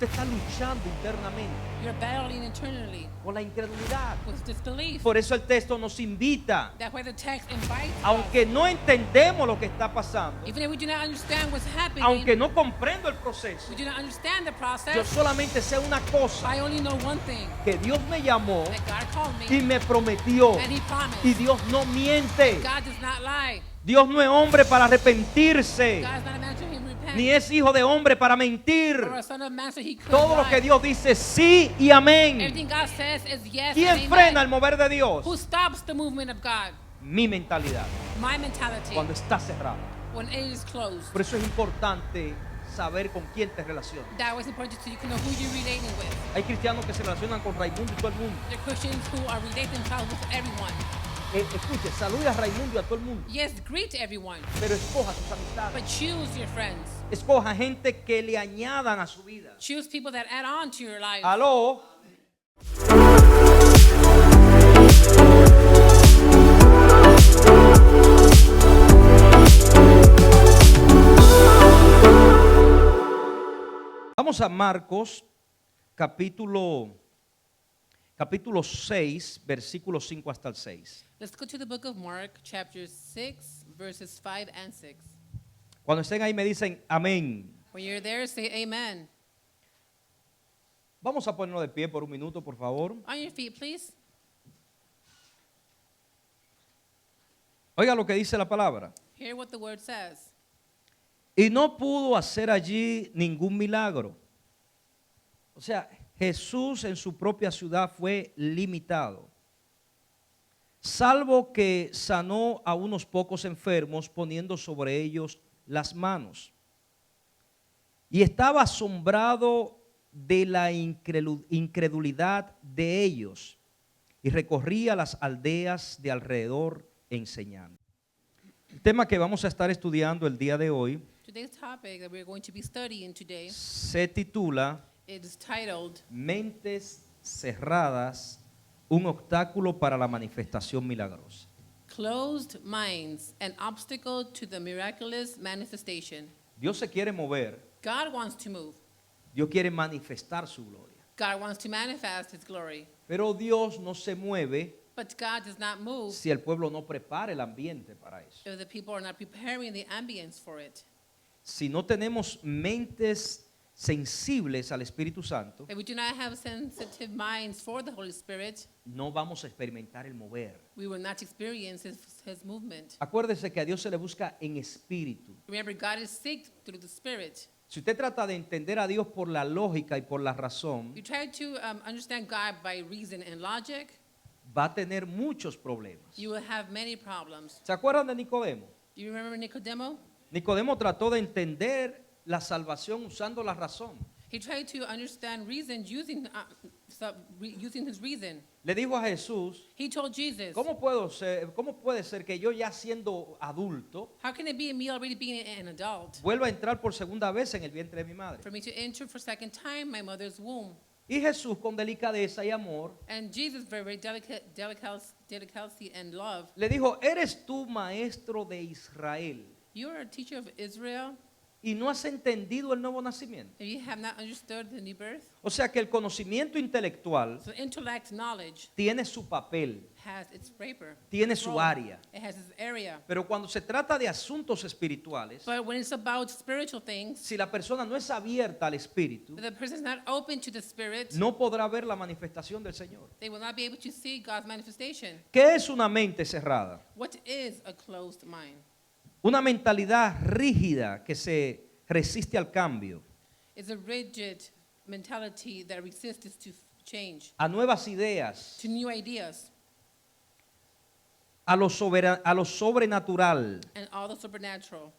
Usted está luchando internamente You're battling internally con la incredulidad. with disbelief. Por eso el texto nos invita, That's why the text invites aunque us. no entendemos lo que está pasando, Even if we do not understand what's happening, aunque no comprendo el proceso, we do not understand the yo process, solamente sé una cosa, I only know one thing, que Dios me llamó that God called y me me prometió, and He promised. y Dios no miente. God does not lie. Dios no es hombre para arrepentirse, God is not a man to him repent, ni es hijo de hombre para mentir. or a son of man so he could Todo lo lie. que Dios dice sí y amén. Everything God says is yes ¿Quién and frena amen. el mover de Dios? Who stops the movement of God? Mi mentalidad, My mentality, cuando está cerrada. when it is closed. Por eso es importante saber con quién te relacionas. That was important so you can know who you're relating with. Hay cristianos que se relacionan con Raimundo y todo el mundo. The Christians who are relating themselves with everyone. Escuche, saluda a Raimundo y a todo el mundo, Yes, greet everyone, pero escoja sus amistades. but choose your friends. Escoja gente que le añadan a su vida. Choose people that add on to your life. Aló. Vamos a Marcos capítulo 6, versículos 5 hasta el 6. Let's go to the book of Mark, chapter 6, verses 5 and 6. Cuando estén ahí me dicen amén. When you're there, say amen. Vamos a ponernos de pie por un minuto, por favor. On your feet, please. Oiga lo que dice la palabra. Hear what the word says. Y no pudo hacer allí ningún milagro. O sea, Jesús en su propia ciudad fue limitado. Salvo que sanó a unos pocos enfermos poniendo sobre ellos las manos. Y estaba asombrado de la incredulidad de ellos. Y recorría las aldeas de alrededor enseñando. El tema que vamos a estar estudiando el día de hoy Today's topic that we're going to be studying today se titula is titled Mentes cerradas, un obstáculo para la manifestación milagrosa. Closed Minds, an Obstacle to the Miraculous Manifestation. Dios se quiere mover, God wants to move. Dios quiere manifestar su gloria. God wants to manifest His glory. Pero Dios no se mueve But God does not move si el pueblo no prepara el ambiente para eso. if the people are not preparing the ambience for it. Si no tenemos mentes sensibles al Espíritu Santo, If we do not have sensitive minds for the Holy Spirit, no vamos a experimentar el mover. we will not experience His movement. Acuérdese que a Dios se le busca en espíritu. Remember, God is seeked through the Spirit. Si usted trata de entender a Dios por la lógica y por la razón, You try to understand God by reason and logic, va a tener muchos problemas. you will have many problems. ¿Se acuerdan de Nicodemo? Do you remember Nicodemo? Nicodemo trató de entender la salvación usando la razón. He tried to understand reason using his reason. Le dijo a Jesús, He told Jesus, ¿cómo puede ser que yo ya siendo adulto how can it be me already being an adult vuelva a entrar por segunda vez en el vientre de mi madre? for me to enter for second time my mother's womb? Y Jesús con delicadeza y amor And Jesus, very delicacy and love, le dijo, ¿eres tú maestro de Israel you are a teacher of Israel, y no has entendido el nuevo nacimiento? and you have not understood the new birth? O sea que el conocimiento intelectual So intellect, knowledge, tiene su papel, has its paper, tiene its su role. área. It has its area. Pero cuando se trata de asuntos espirituales, But when it's about spiritual things, si la persona no es abierta al Espíritu, if the person is not open to the Spirit, no podrá ver la manifestación del Señor. they will not be able to see God's manifestation. ¿Qué es una mente cerrada? What is a closed mind? Una mentalidad rígida que se resiste al cambio, It's a rigid mentality that resists to change, a nuevas ideas, to new ideas, a lo sobrenatural. and all the supernatural.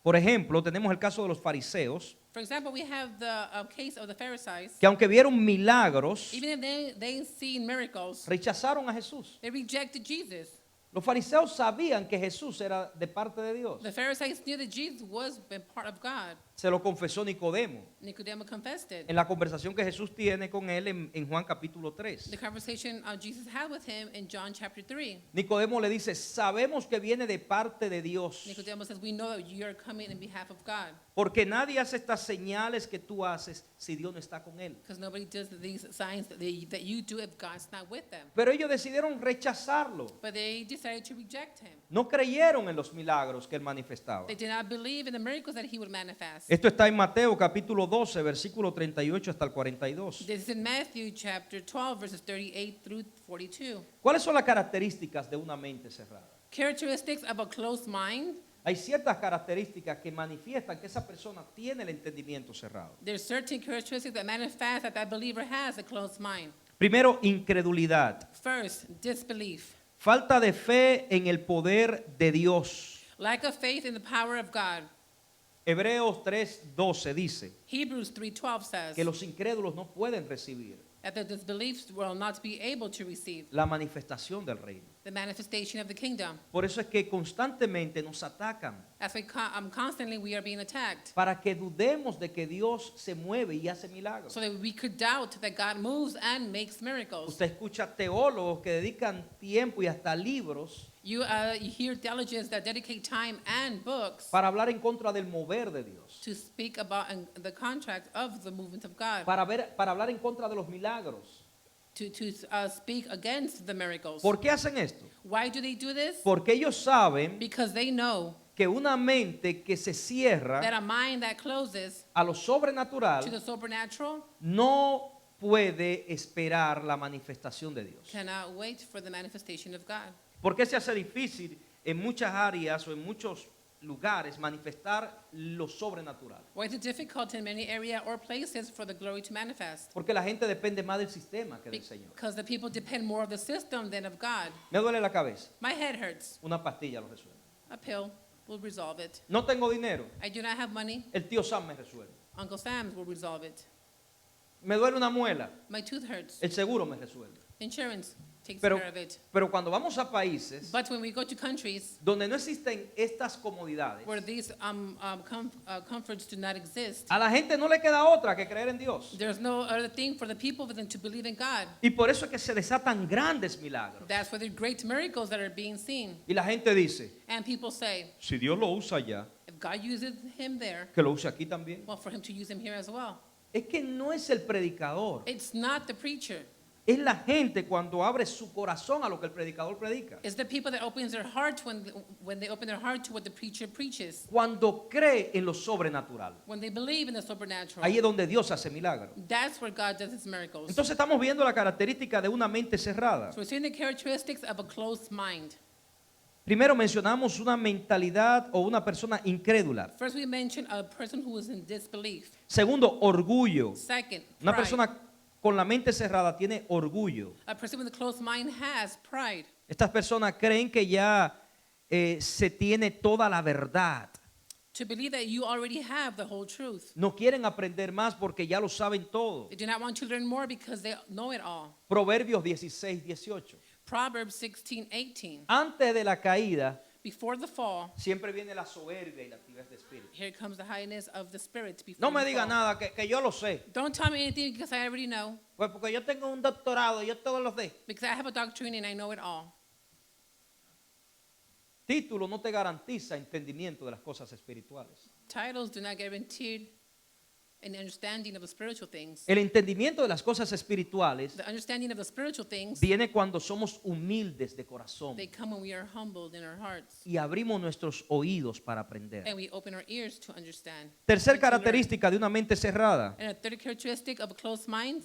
Por ejemplo, tenemos el caso de los fariseos, For example, we have the case of the Pharisees. que aunque vieron milagros, Even if they seen miracles, rechazaron a Jesús. they rejected Jesus. Los fariseos sabían que Jesús era de parte de Dios. The Pharisees knew that Jesus was a part of God. Se lo confesó Nicodemo Nicodemus confessed it. en la conversación que Jesús tiene con él en Juan capítulo 3. The conversation Jesus had with him in John chapter 3. Nicodemo le dice, sabemos que viene de parte de Dios. Nicodemus says, we know that you are coming in behalf of God. Porque nadie hace estas señales que tú haces si Dios no está con él. Because nobody does these signs that you do if God's not with them. Pero ellos decidieron rechazarlo. But they decided to reject him. No creyeron en los milagros que él manifestaba. They did not believe in the miracles that he would manifest. Esto está en Mateo capítulo 12, versículo 38 hasta el 42. This is in Matthew chapter 12, verses 38 through 42. ¿Cuáles son las características de una mente cerrada? Characteristics of a closed mind. Hay ciertas características que manifiestan que esa persona tiene el entendimiento cerrado. There's certain characteristics that manifest that believer has a closed mind. Primero, incredulidad. First, disbelief. Falta de fe en el poder de Dios. Lack of faith in the power of God. Hebreos 3:12 dice Hebrews 3:12 says que los incrédulos no pueden recibir that the disbeliefs will not be able to receive la manifestación del reino. the manifestation of the kingdom. Por eso es que constantemente nos atacan As we constantly we are being attacked, para que dudemos de que Dios se mueve y hace milagros. so that we could doubt that God moves and makes miracles. Usted escucha teólogos que dedican tiempo y hasta libros You hear theologians that dedicate time and books para hablar en contra del mover de Dios, to speak about the contract of the movement of God, para hablar en contra de los milagros. to speak against the miracles. ¿Por qué hacen esto? Why do they do this? Porque ellos saben Because they know que una mente que se that cierra a mind that closes a lo to sobrenatural the supernatural no puede esperar la manifestación de Dios. cannot wait for the manifestation of God. ¿Por qué se hace difícil en muchas áreas o en muchos lugares manifestar lo sobrenatural? Why is it difficult in many areas or places for the glory to manifest? Porque la gente depende más del sistema que del Señor. Because the people depend more of the system than of God. Me duele la cabeza. My head hurts. Una pastilla lo resuelve. A pill will resolve it. No tengo dinero. I do not have money. El tío Sam me resuelve. Uncle Sam's will resolve it. Me duele una muela. My tooth hurts. El seguro me resuelve. Insurance takes Pero, care of it. pero cuando vamos a países But when we go to countries donde no existen estas comodidades, where these comforts do not exist, a la gente no le queda otra que creer en Dios. there's no other thing for the people than to believe in God. Y por eso es que se desatan grandes milagros. That's where the great miracles that are being seen. Y la gente dice, And people say, si Dios lo usa allá, if God uses him there, que lo use aquí también. well, for him to use him here as well. Es que no es el predicador, It's not the preacher. es la gente cuando abre su corazón a lo que el predicador predica. It's the people that opens their heart when they open their heart to what the preacher preaches. Cuando cree en lo sobrenatural. When they believe in the supernatural. Ahí es donde Dios hace milagros. That's where God does his miracles. Entonces estamos viendo la característica de una mente cerrada. So we're seeing the characteristics of a closed mind. Primero mencionamos una mentalidad o una persona incrédula. First, we mentioned a person who is in disbelief. Segundo, orgullo. Second, Una pride. persona con la mente cerrada tiene orgullo. A person with a closed mind has pride. Estas personas creen que ya se tiene toda la verdad. To believe that you already have the whole truth. No quieren aprender más porque ya lo saben todo. They do not want to learn more because they know it all. Proverbios 16:18. Proverbs 16:18. Antes de la caída, Before the fall, siempre viene la soberbia y la altivez de espíritu. here comes the highness of the spirit. Before No me the diga fall. nada, que yo lo sé. Don't tell me anything because I already know. Pues porque yo tengo un doctorado, yo todo lo sé. Because I have a doctrine and I know it all. Título no te garantiza entendimiento de las cosas espirituales. Titles do not guarantee an understanding of the spiritual things. El entendimiento de las cosas espirituales The understanding of the spiritual things, viene cuando somos humildes de corazón they come when we are humbled in our hearts. y abrimos nuestros oídos para aprender. And we open our ears to understand. Tercer and to learn. característica de una mente cerrada, And a third characteristic of a closed mind,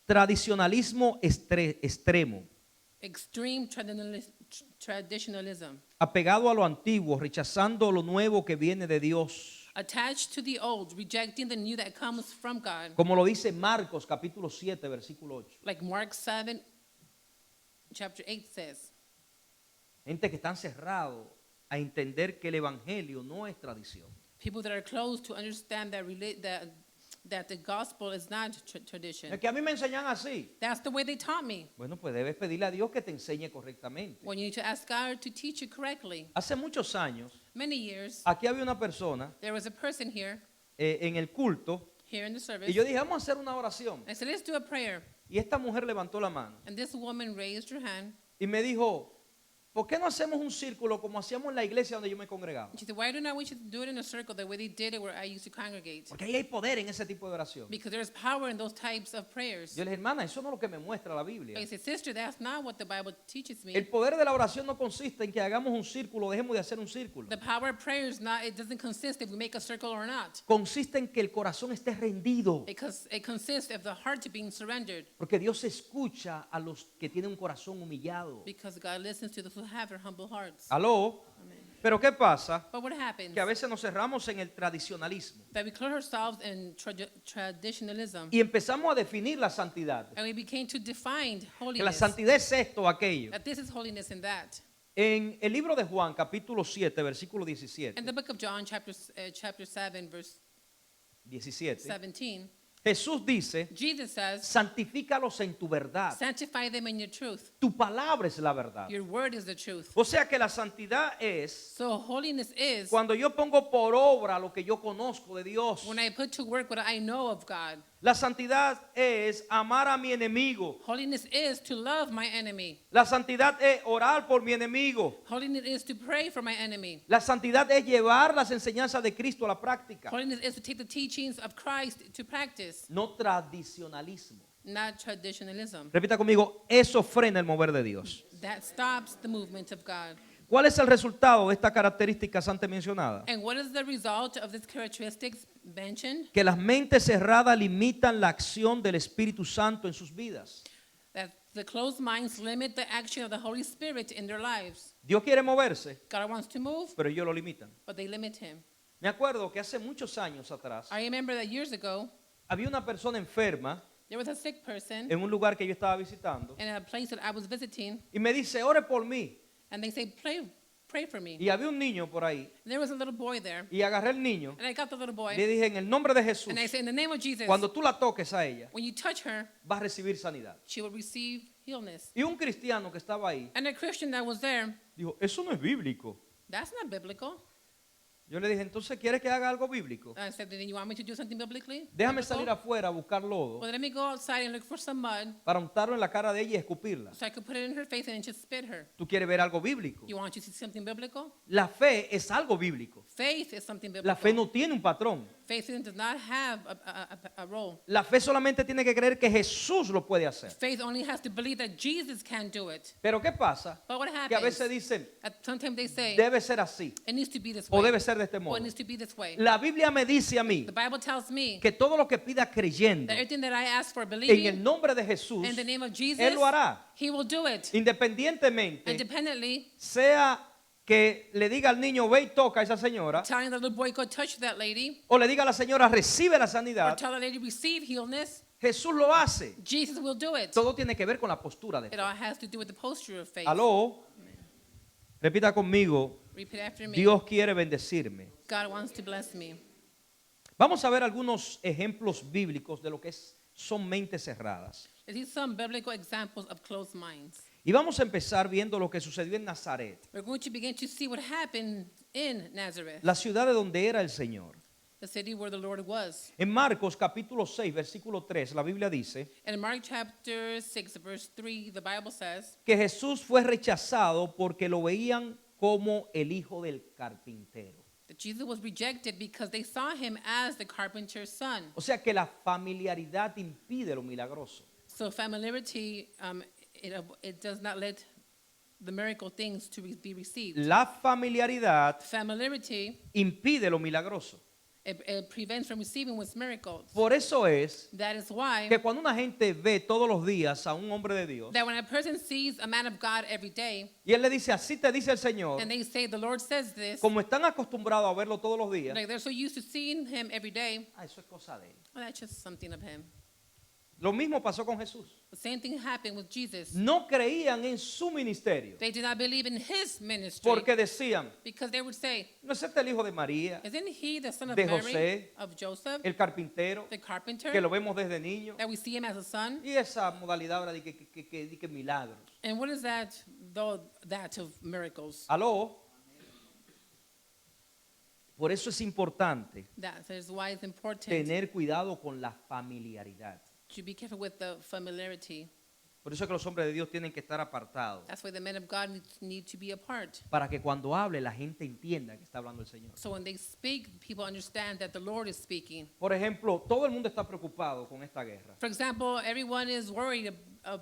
tradicionalismo extremo, extreme traditionalism. apegado a lo antiguo, rechazando lo nuevo que viene de Dios. Attached to the old, rejecting the new that comes from God. Como lo dice Marcos capítulo 7, versículo 8. Like Mark 7, chapter 8 says. Gente que están cerrados a entender que el evangelio no es tradición. People that are close to understand that the gospel is not tradition. Es que a mí me enseñan así. That's the way they taught me. Bueno, pues debes pedirle a Dios que te enseñe correctamente. When you need to ask God to teach you correctly. Hace muchos años, Many years, aquí había una persona there was a person here en el culto in the service. y yo dije, vamos a hacer una oración. I said, let's do a prayer. Y esta mujer levantó la mano And this woman raised her hand y me dijo, ¿por qué no hacemos un círculo como hacíamos en la iglesia donde yo me congregaba? She said, why do not we should do it in a circle the way they did it where I used to congregate? Porque ahí hay poder en ese tipo de oración. Because there's power in those types of prayers. Yo le dije, hermana, eso no es lo que me muestra la Biblia. I said, sister, that's not what the Bible teaches me. El poder de la oración no consiste en que hagamos un círculo o dejemos de hacer un círculo. The power of prayer is not, it doesn't consist if we make a circle or not. Consiste en que el corazón esté rendido. Because it consists of the heart to being surrendered. Porque Dios escucha a los que tienen un corazón humillado. Because God listens to those who have their humble hearts. ¿Aló? Amen. Pero ¿qué pasa? But what happens? Que a veces nos cerramos en el tradicionalismo That we clothe ourselves in traditionalism. y empezamos a definir la santidad. And we became to define Que la holiness. santidad es esto o aquello. That this is holiness and that. En el libro de Juan, capítulo 7, versículo In 17, the book of John, chapter 7, verse 17, 17, Jesús dice, Jesus says, santifícalos en tu verdad. sanctify them in your truth. Tu palabra es la verdad. Your word is the truth. O sea que la santidad es So holiness is cuando yo pongo por obra lo que yo conozco de Dios. when I put to work what I know of God. La santidad es amar a mi enemigo. Holiness is to love my enemy. La santidad es orar por mi enemigo. Holiness is to pray for my enemy. La santidad es llevar las enseñanzas de Cristo a la práctica. Holiness is to take the teachings of Christ to practice, No tradicionalismo. not traditionalism. Repita conmigo, eso frena el mover de Dios. That stops the movement of God. ¿Cuál es el resultado de estas características antes mencionadas? And what is the result of these characteristics mentioned? Que las mentes cerradas limitan la acción del Espíritu Santo en sus vidas. That the closed minds limit the action of the Holy Spirit in their lives. Dios quiere moverse, God wants to move, pero ellos lo limitan. but they limit him. Me acuerdo que hace muchos años atrás I remember that years ago, había una persona enferma there was a sick person en un lugar que yo estaba visitando in a place that I was visiting, y me dice, ore por mí. and they say, pray for me. Y había un niño por ahí And there was a little boy there, y agarré el niño and I got the little y boy, le dije, en el nombre de Jesús, and I said, in the name of Jesus, cuando tú la toques a ella, when you touch her, vas a recibir sanidad. she will receive healness. Y un cristiano que estaba ahí And a Christian that was there, dijo, eso no es bíblico. that's not biblical. Yo le dije, entonces, ¿quieres que haga algo bíblico? I said, then you want me to do something biblically? Déjame Biblical? salir afuera a buscar lodo Well, let me go outside and look for some mud para untarlo en la cara de ella y escupirla. so I could put it in her face and just spit her. ¿Tú quieres ver algo bíblico? You want to see something biblical? La fe es algo bíblico. Faith is something biblical. La fe no tiene un patrón. Faith does not have a role. La fe solamente tiene que creer que Jesús lo puede hacer. Faith only has to believe that Jesus can do it. Pero ¿qué pasa? But what Que a happens? veces dicen, Sometimes they say, debe ser así it needs to be this o way. debe ser de este Or modo. it needs to be this way. La Biblia me dice a mí The Bible tells me que todo lo que pida creyendo that everything that I ask for en el believing nombre de Jesús, in the name of Jesus, Él lo hará. He will do it. Independientemente, Independently, sea que le diga al niño, ve y toca a esa señora, telling the little boy, go touch that lady, o le diga a la señora, recibe la or sanidad, tell the lady, receive healness, Jesús lo hace. Jesus will do it. Todo tiene que ver con la postura de It fe. all has to do with the posture of faith. Aló, repita conmigo, Repeat after me. Dios quiere bendecirme. God wants to bless me. Vamos a ver algunos ejemplos bíblicos de lo que son mentes cerradas. Let's see some biblical examples of closed minds. Y vamos a empezar viendo lo que sucedió en Nazaret, We're going to begin to see what happened in Nazareth, la ciudad de donde era el Señor. the city where the Lord was. En Marcos capítulo 6, versículo 3, la Biblia dice In Mark chapter 6, verse 3, the Bible says que Jesús fue rechazado porque lo veían como el hijo del carpintero. that Jesus was rejected because they saw him as the carpenter's son. O sea que la familiaridad impide lo milagroso. So familiarity, it does not let the miracle things to be received. La familiaridad Familiarity, impide lo milagroso. it prevents from receiving what's miracles. Por eso es That is why que cuando una gente ve todos los días a un hombre de Dios that when a person sees a man of God every day, y él le dice, así te dice el Señor, and they say, the Lord says this, como están acostumbrados a verlo todos los días, like they're so used to seeing him every day, eso es cosa de él. well, that's just something of him. Lo mismo pasó con Jesús. The same thing happened with Jesus. No creían en su ministerio They did not believe in his ministry porque decían, because they would say, ¿no es este el hijo de María, isn't he the son of de Mary, José, of Joseph, el carpintero, the carpenter, que lo vemos desde niño? that we see him as a son? Y esa modalidad ahora de que milagros. And what is that, though, that of miracles? Aló. Por eso es importante That is why it's important tener cuidado con la familiaridad. to be careful with the familiarity. Por eso es que los hombres de Dios tienen que estar apartados, That's why the men of God need to be apart. para que cuando hable la gente entienda que está hablando el Señor. So when they speak, people understand that the Lord is speaking. Por ejemplo, todo el mundo está preocupado con esta guerra. For example, everyone is worried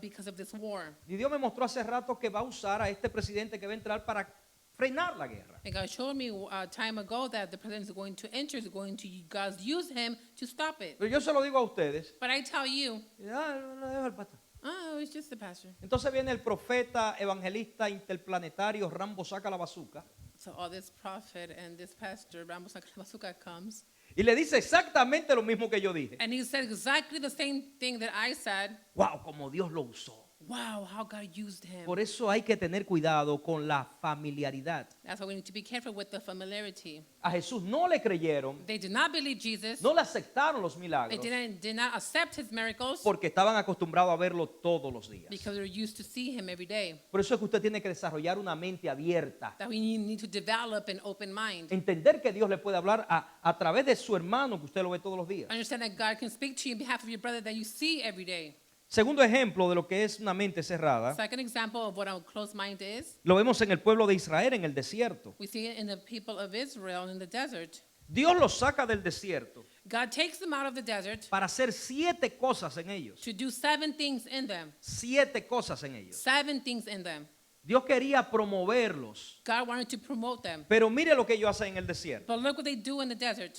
because of this war. Y Dios me mostró hace rato que va a usar a este presidente que va a entrar para frenar la guerra. And God showed me time ago that the president is going to enter, is going to God use him to stop it. Pero yo se lo digo a ustedes. But I tell you, No dejo al pastor. oh, it's just the pastor. Entonces viene el profeta evangelista interplanetario Rambo saca la bazuca So all this prophet and this pastor, Rambo Sakalabazuka, comes, y le dice exactamente lo mismo que yo dije. and he said exactly the same thing that I said. Wow, como Dios lo usó. Wow, how God used him. Por eso hay que tener cuidado con la familiaridad. That's why we need to be careful with the familiarity. A Jesús no le creyeron, They did not believe Jesus. no le aceptaron los They milagros did not accept his miracles porque estaban acostumbrados a verlo todos los días. because they were used to see him every day. Por eso es que usted tiene que desarrollar una mente abierta. That we need to develop an open mind. Entender que Dios le puede hablar a través de su hermano que usted lo ve todos los días. Understand that God can speak to you on behalf of your brother that you see every day. Segundo ejemplo de lo que es una mente cerrada, Second example of what a closed mind is, lo vemos en el pueblo de Israel en el desierto. we see it in the people of Israel in the desert. Dios los saca del desierto God takes them out of the desert para hacer 7 cosas en ellos. to do 7 things in them. 7 cosas en ellos. 7 things in them. Dios quería promoverlos. God wanted to promote them. Pero mire lo que ellos hacen en el desierto. But look what they do in the desert.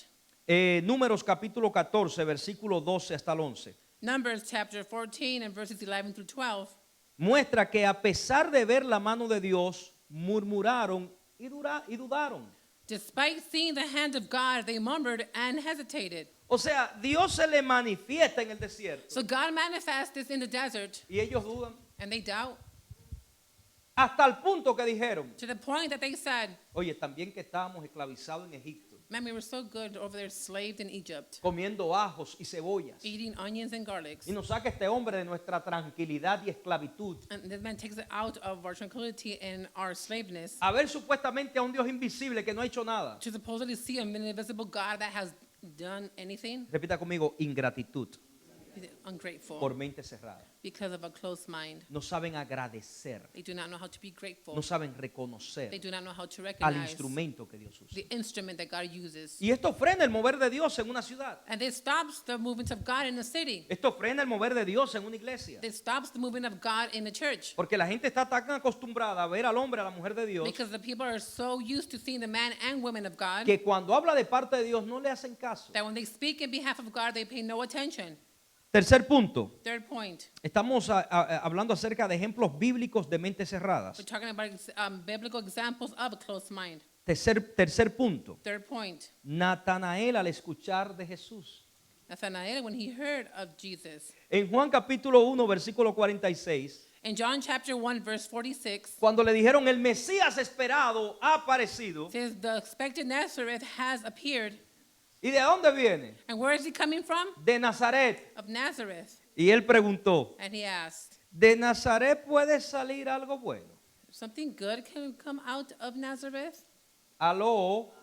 Números capítulo 14, versículo 12 hasta el 11. Numbers chapter 14 and verses 11 through 12 Muestra que a pesar de ver la mano de Dios, murmuraron y dudaron. Despite seeing the hand of God, they murmured and hesitated. O sea, Dios se le manifiesta en el desierto So God manifests this in the desert, y ellos dudan. and they doubt Hasta el punto que dijeron, to the point that they said, oye, también que estábamos esclavizados en Egipto, man, we were so good over there, slaved in Egypt, comiendo ajos y cebollas. eating onions and garlics. Y nos saca este hombre de nuestra tranquilidad y esclavitud. And this man takes it out of our tranquility and our slaveness A ver supuestamente a un Dios invisible que no ha hecho nada. to supposedly see an invisible God that has done anything. Repita conmigo, ingratitud He's ungrateful por mente cerrada. because of a closed mind. No saben agradecer, They do not know how to be grateful. no saben They reconocer do not know how to al recognize instrumento que Dios usa. the instrument that God uses. Y esto frena el mover de Dios en una ciudad. And it stops the movement of God in the city. Esto frena el mover de Dios en una iglesia. It stops the movement of God in the church. Porque la gente está tan acostumbrada a ver al hombre, a la mujer de Dios, Because the people are so used to seeing the man and women of God que cuando habla de parte de Dios no le hacen caso. that when they speak in behalf of God, they pay no attention. Tercer punto. Third point, Estamos hablando acerca de ejemplos bíblicos de mentes cerradas. we're talking about biblical examples of a closed mind. Tercer punto. Third point, Natanael al escuchar de Jesús. Nathanael, when he heard of Jesus. En Juan capítulo 1, versículo 46, In John chapter 1, verse 46, cuando le dijeron el Mesías esperado ha aparecido. says the expected Nazareth has appeared. ¿Y de dónde viene? And where is he coming from? De Nazaret. Of Nazareth. Y él preguntó, And he asked, ¿de Nazaret puede salir algo bueno? something good can come out of Nazareth? Aló.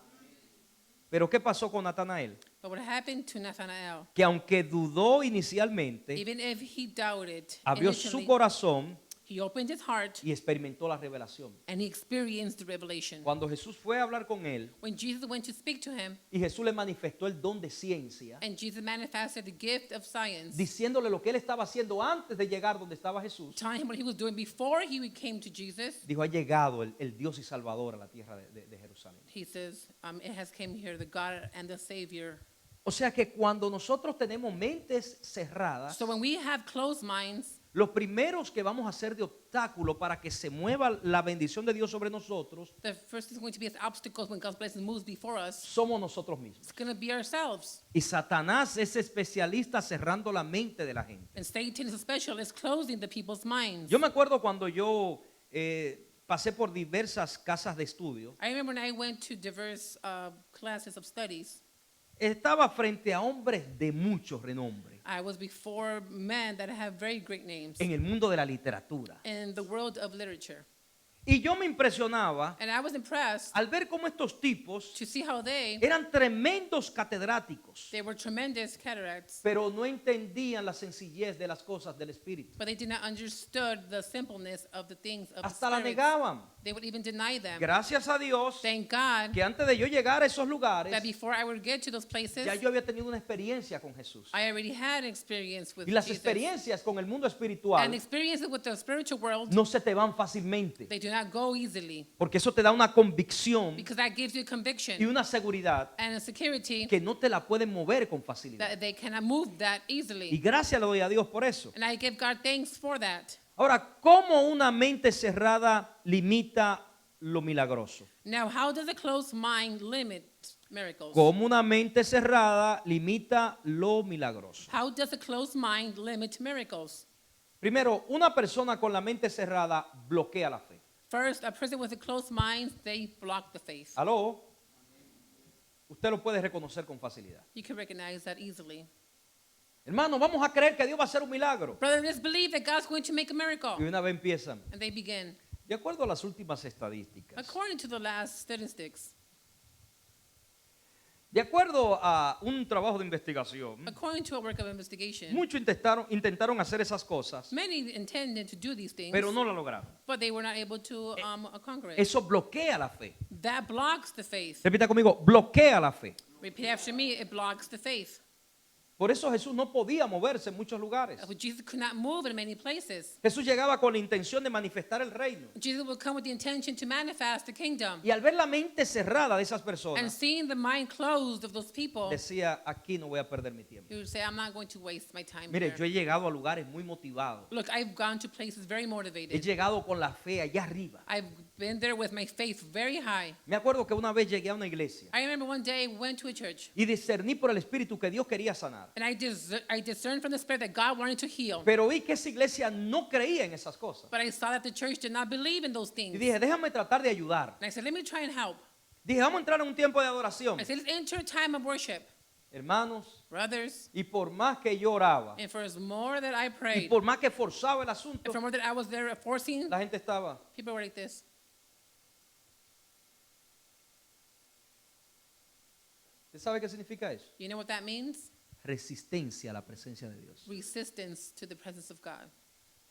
Pero ¿qué pasó con Natanael? But what happened to Nathanael? Que aunque dudó inicialmente, Even if he doubted, abrió su initially, corazón he opened his heart y experimentó la revelación. and he experienced the revelation. Cuando Jesús fue a hablar con él When Jesus went to speak to him, y Jesús le manifestó el don de ciencia, and Jesus manifested the gift of science, diciéndole lo que él estaba haciendo antes de llegar donde estaba Jesús, telling him what he was doing before he came to Jesus, dijo, ha llegado el Dios y Salvador a la tierra de Jerusalén. he says, it has came here, the God and the Savior. O sea que cuando nosotros tenemos mentes cerradas, So when we have closed minds, los primeros que vamos a hacer de obstáculo para que se mueva la bendición de Dios sobre nosotros, the first is going to be as obstacles when God's blessing moves before us. somos nosotros mismos. It's going to be ourselves. Y Satanás es especialista cerrando la mente de la gente. And Satan is a specialist closing the people's minds. Yo me acuerdo cuando yo pasé por diversas casas de estudio, I remember when I went to diverse classes of studies, estaba frente a hombres de mucho renombre I was before men that have very great names en el mundo de la literatura. in the world of literature. Y yo me impresionaba And I was impressed al ver cómo estos tipos to see how eran tremendos catedráticos, they were tremendous cataracts, pero no entendían la sencillez de las cosas del Espíritu. but they did not understood the simpleness of the things of Hasta the la Spirit. negaban. They would even deny them. Gracias a Dios Thank God que antes de yo llegar a esos lugares, that before I would get to those places, ya yo había tenido una experiencia con Jesús. I already had experience with Y las Jesus. experiencias con el mundo And espiritual experiences with the spiritual world, no se te van fácilmente, they do not go easily, porque eso te da una convicción because that gives you y conviction una seguridad and a security que no te la pueden mover con facilidad. that they cannot move that Y easily. gracias le doy a Dios por eso. And I give God thanks for that. Ahora, ¿cómo una mente cerrada limita lo milagroso? Now, how does a closed mind limit miracles? ¿Cómo una mente cerrada limita lo milagroso? How does a closed mind limit miracles? Primero, una persona con la mente cerrada bloquea la fe. First, a person with a closed mind, they block the faith. ¿Aló? Usted lo puede reconocer con facilidad. You can recognize that easily. Hermano, vamos a creer que Dios va a hacer un milagro. Brother, let's believe that God's going to make a miracle. Y una vez empiezan. And they begin. De acuerdo a las últimas estadísticas, According to the last statistics, de acuerdo a un trabajo de investigación, according to a work of investigation, muchos intentaron hacer esas cosas, many intended to do these things, pero no lo lograron. but they were not able to conquer it. Eso bloquea la fe. That blocks the faith. Repita conmigo, bloquea la fe. Repeat after me, it blocks the faith. Por eso Jesús no podía moverse en muchos lugares. Jesus could not move in many places. Jesús llegaba con la intención de manifestar el reino. Jesus would come with the intention to manifest the kingdom. Y al ver la mente cerrada de esas And personas, seeing the mind closed of those people, decía, aquí no voy a perder mi tiempo. he would say, I'm not going to waste my time Mire, here. yo he llegado a lugares muy motivados. Look, I've gone to places very He motivated. llegado con la fe allá arriba. I've been there with my faith very high. Me acuerdo que una vez llegué a una iglesia I remember one day I went to a church, y discerní por el Espíritu que Dios quería sanar. and I discerned from the Spirit that God wanted to heal. Pero vi que esa iglesia no creía en esas cosas. But I saw that the church did not believe in those Y things. dije, déjame tratar de ayudar. And I said, let me try and help. Dije, vamos a entrar en un tiempo de adoración. I said, let's enter a time of worship. Hermanos, Brothers, y por más que yo oraba, and for as more that I y prayed, por más que forzaba el and asunto, for more that I was there forcing, la gente estaba. people were like this. ¿Usted sabe qué significa eso? You know what that means? Resistencia a la presencia de Dios. Resistance to the presence of God.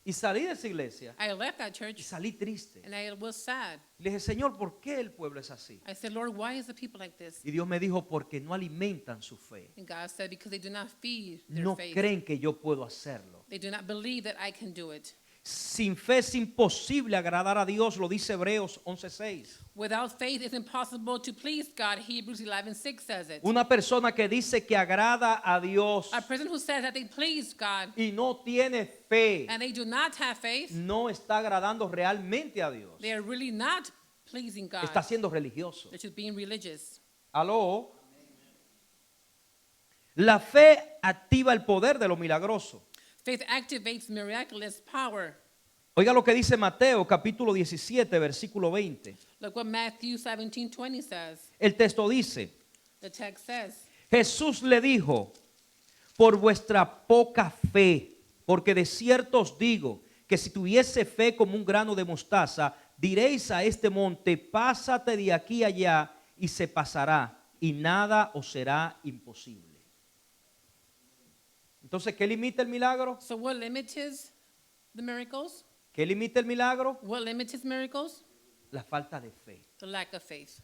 Y salí de esa iglesia I left that y church, salí triste. and I was sad. Le dije, Señor, ¿por qué el pueblo es así? I said, Lord, why is the people like this? Y Dios me dijo, porque no alimentan su fe. And God said, because they do not feed their No faith. creen que yo puedo hacerlo. They do not believe that I can do it. Sin fe es imposible agradar a Dios, lo dice Hebreos 11:6. Without faith, it's impossible to please God. Hebrews 11:6 says it. Una persona que dice que agrada a Dios A person who says that they please God y no tiene fe, and they do not have faith, no está agradando realmente a Dios. they are really not pleasing God. Está siendo religioso. They're just being religious. Aló. La fe activa el poder de lo milagroso. Faith activates miraculous power. Oiga lo que dice Mateo capítulo 17, versículo 20. Look what Matthew 17:20 says. El texto dice, The text says, Jesús le dijo, por vuestra poca fe, porque de cierto os digo que si tuviese fe como un grano de mostaza, diréis a este monte, pásate de aquí allá, y se pasará, y nada os será imposible. Entonces, ¿qué limita el milagro? so what limits the miracles? ¿Qué limita el milagro? What limits his miracles? La falta de fe. The lack of faith.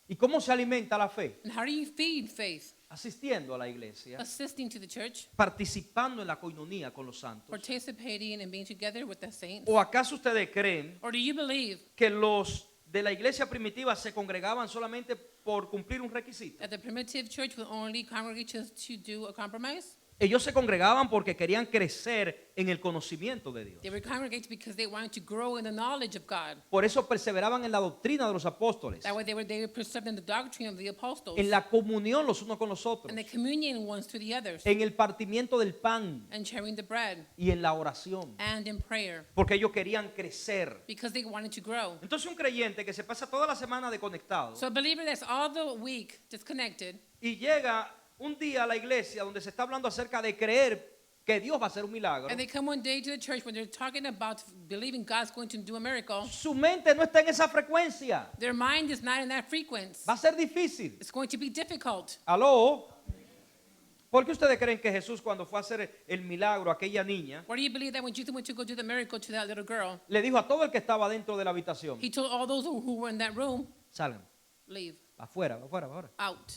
¿Y cómo se alimenta la fe? And how do you feed faith? Asistiendo a la iglesia, Assisting to the church, participando en la coinonía con los santos. participating and being together with the saints? ¿O acaso ustedes creen Or do you believe que los de la iglesia primitiva se congregaban solamente por cumplir un requisito? that the primitive church would only congregate just to do a compromise? Ellos se congregaban porque querían crecer en el conocimiento de Dios. They would congregate because they wanted to grow in the knowledge of God. Por eso perseveraban en la doctrina de los apóstoles, That way they would preserve in the doctrine of the apostles en la comunión los unos con los otros, and the communion ones to the others, en el partimiento del pan and sharing the bread y en la oración, and in prayer porque ellos querían crecer. because they wanted to grow. Entonces un creyente que se pasa toda la semana desconectado So a believer that's all the week disconnected y llega un día a la iglesia donde se está hablando acerca de creer que Dios va a hacer un milagro, and they come one day to the church when they're talking about believing God's going to do a miracle, su mente no está en esa frecuencia. their mind is not in that frequency. Va a ser difícil. It's going to be difficult. ¿Aló? ¿Por qué ustedes creen que Jesús cuando fue a hacer el milagro a aquella niña, Why do you believe that when Jesus went to go do the miracle to that little girl, le dijo a todo el que estaba dentro de la habitación, he told all those who were in that room, salgan, leave, afuera, afuera, afuera? out?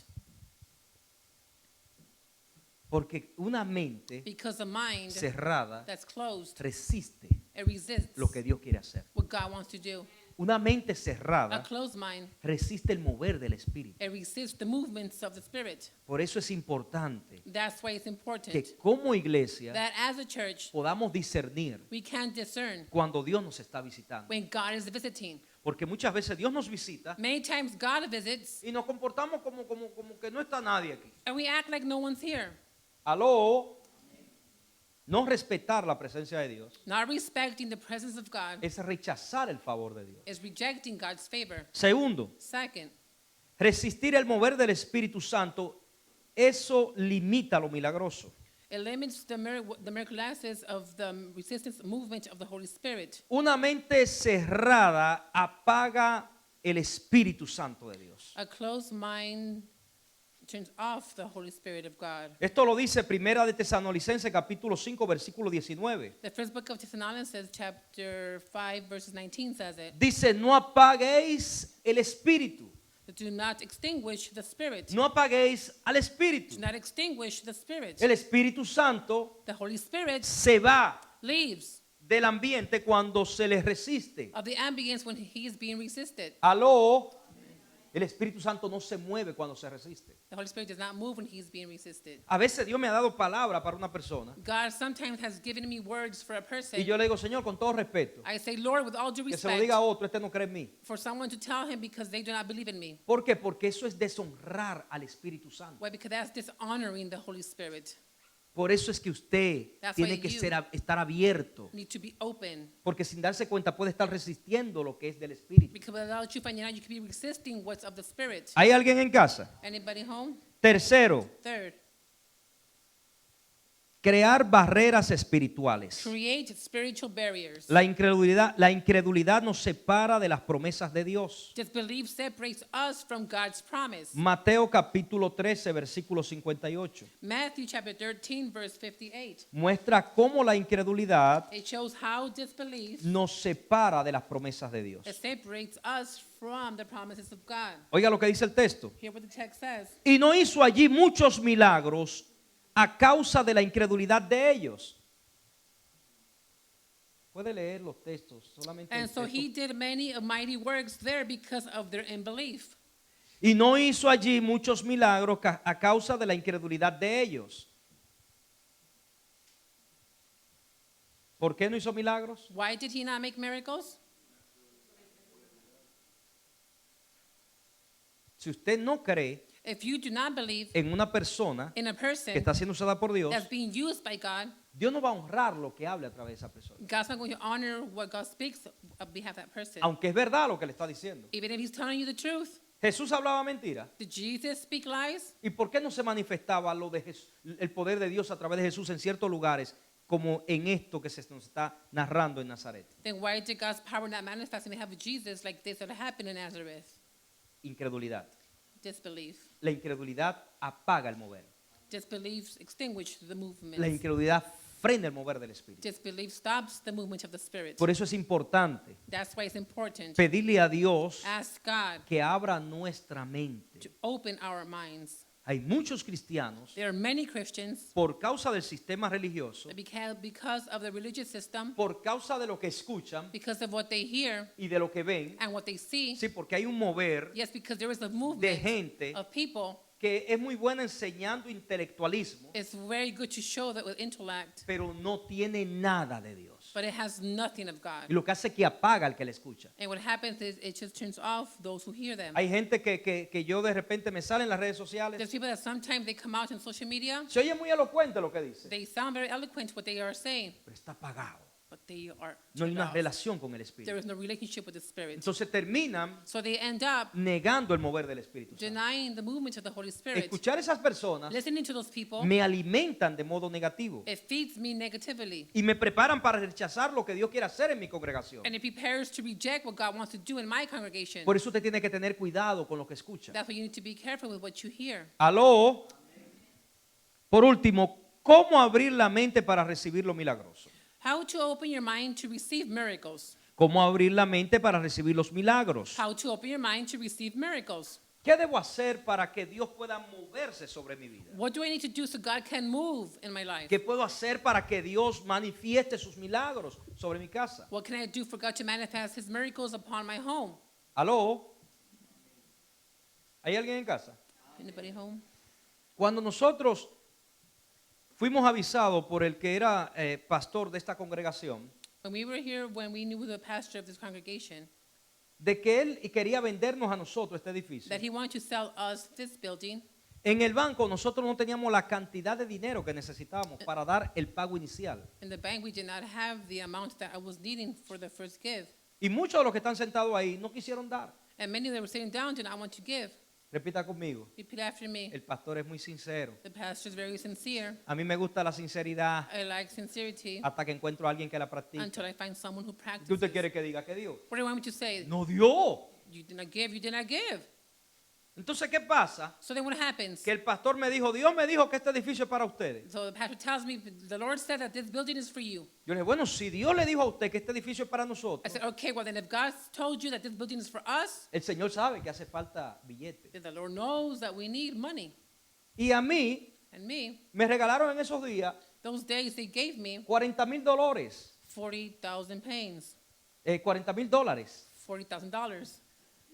Porque una mente Because the mind cerrada that's closed, resiste it resists lo que Dios quiere hacer. what God wants to do. Una mente A cerrada closed mind, resiste el mover del Espíritu. it resists the movements of the Spirit. Por eso es importante That's why it's important que como iglesia that as a church, podamos discernir we can discern cuando Dios nos está visitando. when God is visiting. Porque muchas veces Dios nos visita Many times God visits y nos comportamos como que no está nadie aquí. and we act like no one's here. Aló, no respetar la presencia de Dios Not respecting the presence of God es rechazar el favor de Dios. is rejecting God's favor. Segundo, Second, resistir el mover del Espíritu Santo, eso limita lo milagroso. it limits the miracle access of the resistance movement of the Holy Spirit. Una mente cerrada apaga el Espíritu Santo de Dios. A closed mind turns off the Holy Spirit of God. Esto lo dice Primera de Tesalonicenses capítulo 5 versículo 19. The first book of Thessalonians, chapter 5, verses 19 says it. Dice, no apaguéis el Espíritu. Do not extinguish the Spirit. No apaguéis al Espíritu. Do not extinguish the Spirit. El Espíritu Santo The Holy Spirit se va leaves del ambiente cuando se le resiste. of the ambience when he is being resisted. Aló, el Espíritu Santo no se mueve cuando se resiste. The Holy Spirit does not move when he is being resisted. A veces Dios me ha dado palabra para una persona God sometimes has given me words for a person. y yo le digo, Señor, con todo respeto, I say, Lord, with all due que se lo respect, diga a otro, este no cree en mí. for someone to tell him because they do not believe in me. ¿Por qué? Porque eso es deshonrar al Espíritu Santo. Why? Because that's dishonoring the Holy Spirit. Por eso es que usted That's tiene why que you estar abierto, Need to be open. porque sin darse cuenta puede estar resistiendo lo que es del Espíritu. Because without you finding out, you could be resisting what's of the Spirit. ¿Hay alguien en casa? Anybody home? Tercero, Third, crear barreras espirituales. create spiritual barriers. La incredulidad nos separa de las promesas de Dios. Disbelief separates us from God's promise. Mateo capítulo 13, versículo 58. Matthew chapter 13, verse 58. Muestra cómo la incredulidad It shows how disbelief nos separa de las promesas de Dios. separates us from the promises of God. Oiga lo que dice el texto. Hear what the text says. Y no hizo allí muchos milagros a causa de la incredulidad de ellos. Puede leer los textos, solamente el And so texto. he did many mighty works there because of their unbelief. Y no hizo allí muchos milagros a causa de la incredulidad de ellos. ¿Por qué no hizo milagros? Why did he not make miracles? Si usted no cree If you do not believe en una persona in a que person está siendo usada por Dios, that's being used by God, Dios no va a honrar lo que hable a través de esa persona. God's not going to honor what God speaks on behalf of that person. Aunque es verdad lo que le está diciendo. Even if he's telling you the truth. Jesús hablaba mentira. Did Jesus speak lies? ¿Y por qué no se manifestaba el poder de Dios a través de Jesús en ciertos lugares, como en esto que se nos está narrando en Nazaret? Then why did God's power not manifest in behalf of Jesus like this that happened in Nazareth? Incredulidad. Disbelief. La incredulidad apaga el mover. Disbelief extinguishes the movement. La incredulidad frena el mover del Espíritu. Disbelief stops the movement of the Spirit. Por eso es importante That's why it's important. pedirle a Dios Ask God que abra nuestra mente. to open our minds. Hay muchos cristianos, There are many Christians por causa del sistema religioso, that because of the religious system, por causa de lo que escuchan because of what they hear y de lo que ven, and what they see, sí, porque hay un mover yes, because there is a de movement gente of people, que es muy buena enseñando intelectualismo, it's very good to show that with intellect, pero no tiene nada de Dios. but it has nothing of God. Y lo que hace es que apaga al que le escucha. And what happens is it just turns off those who hear them. Hay gente que yo de repente me sale en las redes There's sociales. people that sometimes they come out in social media, Se oye muy elocuente lo que dice, they sound very eloquent what they are saying, pero está apagado. but they are No hay turned una off. relación con el There Espíritu. is no relationship with the Spirit. Entonces terminan So they end up negando el mover del Espíritu Santo. denying the movement of the Holy Spirit. Escuchar a esas personas Listening to those people, me alimentan de modo negativo it feeds me negatively. y me preparan para rechazar lo que Dios quiere hacer en mi congregación. And it prepares to reject what God wants to do in my congregation. Por eso usted tiene que tener cuidado con lo que escucha. That's why you need to be careful with what you hear. Aló. Por último, ¿cómo abrir la mente para recibir lo milagroso? How to open your mind to receive miracles. ¿Cómo abrir la mente para recibir los milagros? How to open your mind to receive miracles. ¿Qué debo hacer para que Dios pueda moverse sobre mi vida? What do I need to do so God can move in my life? ¿Qué puedo hacer para que Dios manifieste sus milagros sobre mi casa? What can I do for God to manifest His miracles upon my home? ¿Aló? ¿Hay alguien en casa? Anybody home? Cuando nosotros fuimos avisados por el que era pastor de esta congregación When we were here, when we knew the pastor of this congregation, de que él quería vendernos a nosotros este edificio, that he wanted to sell us this building, en el banco nosotros no teníamos la cantidad de dinero que necesitábamos para dar el pago inicial. in the bank we did not have the amount that I was needing for the first give. Y muchos de los que están sentados ahí no quisieron dar. And many that were sitting down did not want to give. Repita conmigo. Repeat after me. El pastor es muy sincero. The pastor is very sincere. A mí me gusta la sinceridad I like sincerity hasta que encuentro a alguien que la practica. until I find someone who ¿Qué practices. usted quiere que diga? Que dio. What do you want me to say? No dio. You did not give, you did not give. Entonces, ¿qué pasa? So then what happens? Que el pastor me dijo, Dios me dijo que este edificio es para ustedes. So the pastor tells me, the Lord said that this building is for you. Yo le dije, bueno, si Dios le dijo a usted que este edificio es para I nosotros, said, okay, well then if God told you that this building is for us, el Señor sabe que hace falta billetes. then the Lord knows that we need money. Y a mí And me, me regalaron en esos días those days they gave me $40,000. 40,000 pains, $40,000. $40,000.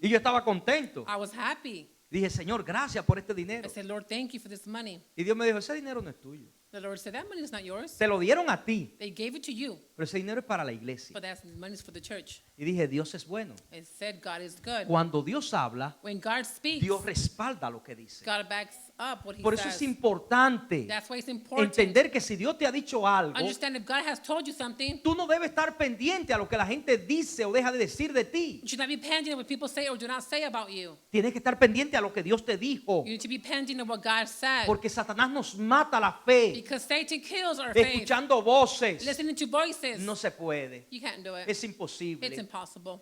Y yo estaba contento. I was happy. Dije, Señor, gracias por este dinero. I said, Lord, thank you for this money. Y Dios me dijo, ese dinero no es tuyo. The Lord said, that money is not yours. Te lo dieron a ti, They gave it to you, pero ese dinero es para la iglesia. but that money is for the church. Y dije, Dios es bueno. I said, God is good. Cuando Dios habla, When God speaks, Dios respalda lo que dice. God backs up what He Por eso es says. importante That's why it's important. entender que si Dios te ha dicho algo, Understand if God has told you something, tú no debes estar pendiente a lo que la gente dice o deja de decir de ti. you should not be pending on what people say or do not say about you. Tienes que estar pendiente a lo que Dios te dijo. You need to be pending on what God said. Porque Satanás nos mata la fe. Because Satan kills our faith. Escuchando voces. Listening to voices. No se puede. You can't do it. Es It's imposible. impossible.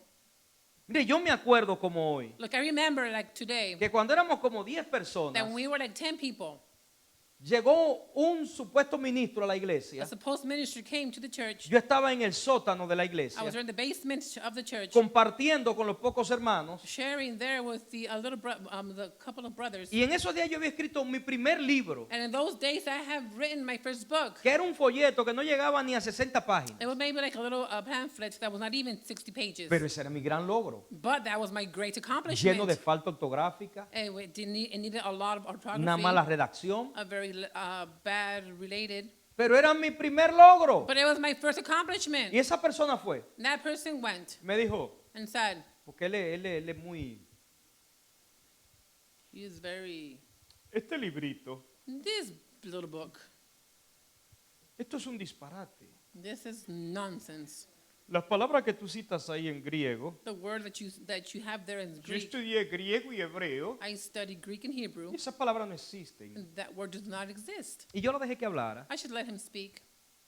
Mire, yo me acuerdo como hoy, Look, I remember like today que cuando éramos como 10 that personas, when we were like 10 people, llegó un supuesto ministro a la a iglesia. supposed minister came to the church. Yo estaba en el sótano de la I iglesia, was in the basement of the church, compartiendo con los pocos hermanos. sharing there with the the couple of brothers. Y en esos días yo había escrito mi primer libro, And in those days, I have written my first book. que era un folleto que no llegaba ni a 60 páginas. It was maybe like a little pamphlet that was not even 60 pages. Pero ese era mi gran logro, But that was my great lleno accomplishment. de falta ortográfica, It needed a lot of orthography, una mala redacción, a very bad related. pero era mi primer logro. But it was my first accomplishment. Y esa persona fue, And that person went me dijo, and said, porque él es muy, he is very, este librito, this little book, esto es un disparate. this is nonsense. Las palabras que tú citas ahí en griego, The word that you have there in yo Greek, estudié griego y hebreo, I studied Greek and Hebrew, y esas palabras no existen. and that word does not exist. Y yo lo dejé que hablara. I should let him speak.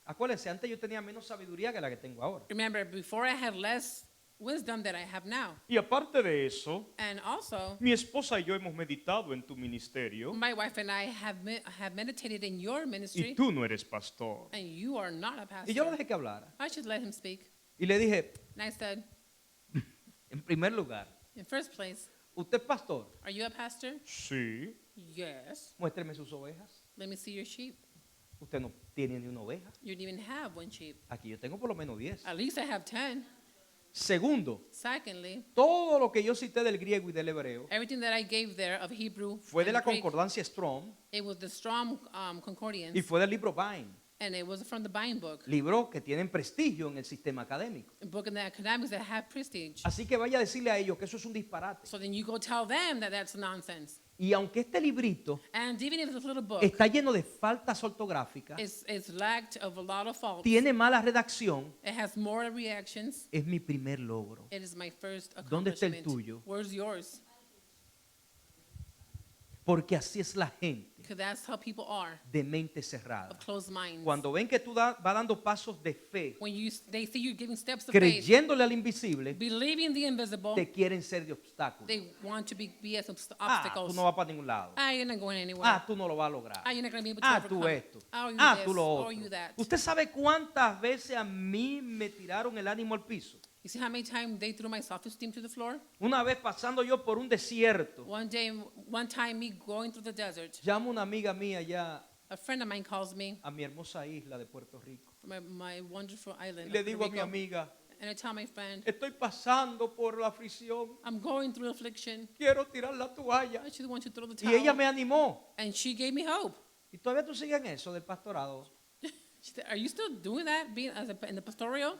Acuérdense, antes yo tenía menos sabiduría que la que tengo ahora. Remember, before I had less wisdom than I have now. Y aparte de eso, And also, mi esposa y yo hemos meditado en tu ministerio my wife and I have meditated in your y ministry, tú no eres pastor. and you are not a Y yo lo pastor. dejé que hablara. I should let him speak. Y le dije, And I said, en primer lugar, in first place, ¿usted es pastor? are you a pastor? Sí. Yes. Muéstreme sus ovejas. Let me see your sheep. Usted no tiene ni una oveja. You didn't even have one sheep. Aquí yo tengo por lo menos 10. At least I have 10. Segundo, Secondly, todo lo que yo cité del griego y del hebreo everything that I gave there of Hebrew fue de and la Greek, concordancia Strong it was the Strong Concordance, y fue del libro Vine, and it was from the Bind book, libros que tienen prestigio en el sistema académico. a book in the academics that have prestige. Así que vaya a decirle a ellos que eso es un disparate. So then you go tell them that that's nonsense. Y aunque este librito And even if this little book está lleno de faltas ortográficas, is lacked of a lot of faults, tiene mala redacción, it has more reactions, es mi primer logro. it is my first ¿Dónde está el accomplishment. tuyo? Where's yours? Porque así es la gente Because that's how people are, de mente cerrada. of closed minds. Cuando ven que tú vas dando pasos de fe, When they see you giving steps of faith, creyéndole al invisible, believing the invisible, te quieren ser de obstáculo. they want to be as Tú obstacles. no vas para ningún lado. You're not going anywhere. Tú no lo vas a lograr. You're not going to be able to Tú overcome. esto. You this, Tú lo or otro. you that. ¿Usted sabe cuántas veces a mí me tiraron el ánimo al piso? You see how many times they threw my self-esteem to the floor? Una vez pasando yo por un desierto, One time me going through the desert, llamo a una amiga mía allá a friend of mine calls me a mi hermosa isla de Puerto Rico. from my wonderful island. Y le of digo a Puerto mi Rico, amiga, and I tell my friend, estoy pasando por la aflicción, I'm going through affliction. quiero tirar la toalla. I just want to throw the Y ella towel. me animó. And she gave me hope. ¿Y todavía tú sigues en eso del pastorado? She said, are you still doing that, being in the pastoral?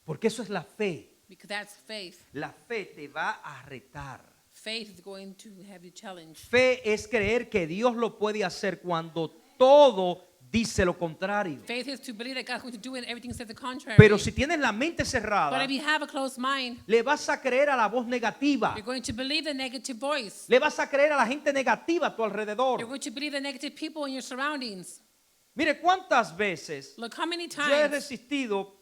Porque eso es la fe. Because that's faith. La fe te va a retar. Faith is going to have you challenged. Fe es creer que Dios lo puede hacer cuando todo dice lo contrario. Faith is to believe that God's going to do it and everything says the contrary. Pero si tienes la mente But cerrada, if you have a closed mind, le vas a creer a la voz negativa. you're going to believe the negative voice. Le vas a creer a la gente negativa a tu You're alrededor. going to believe the negative people in your surroundings. Mire cuántas veces Look how many yo he times resistido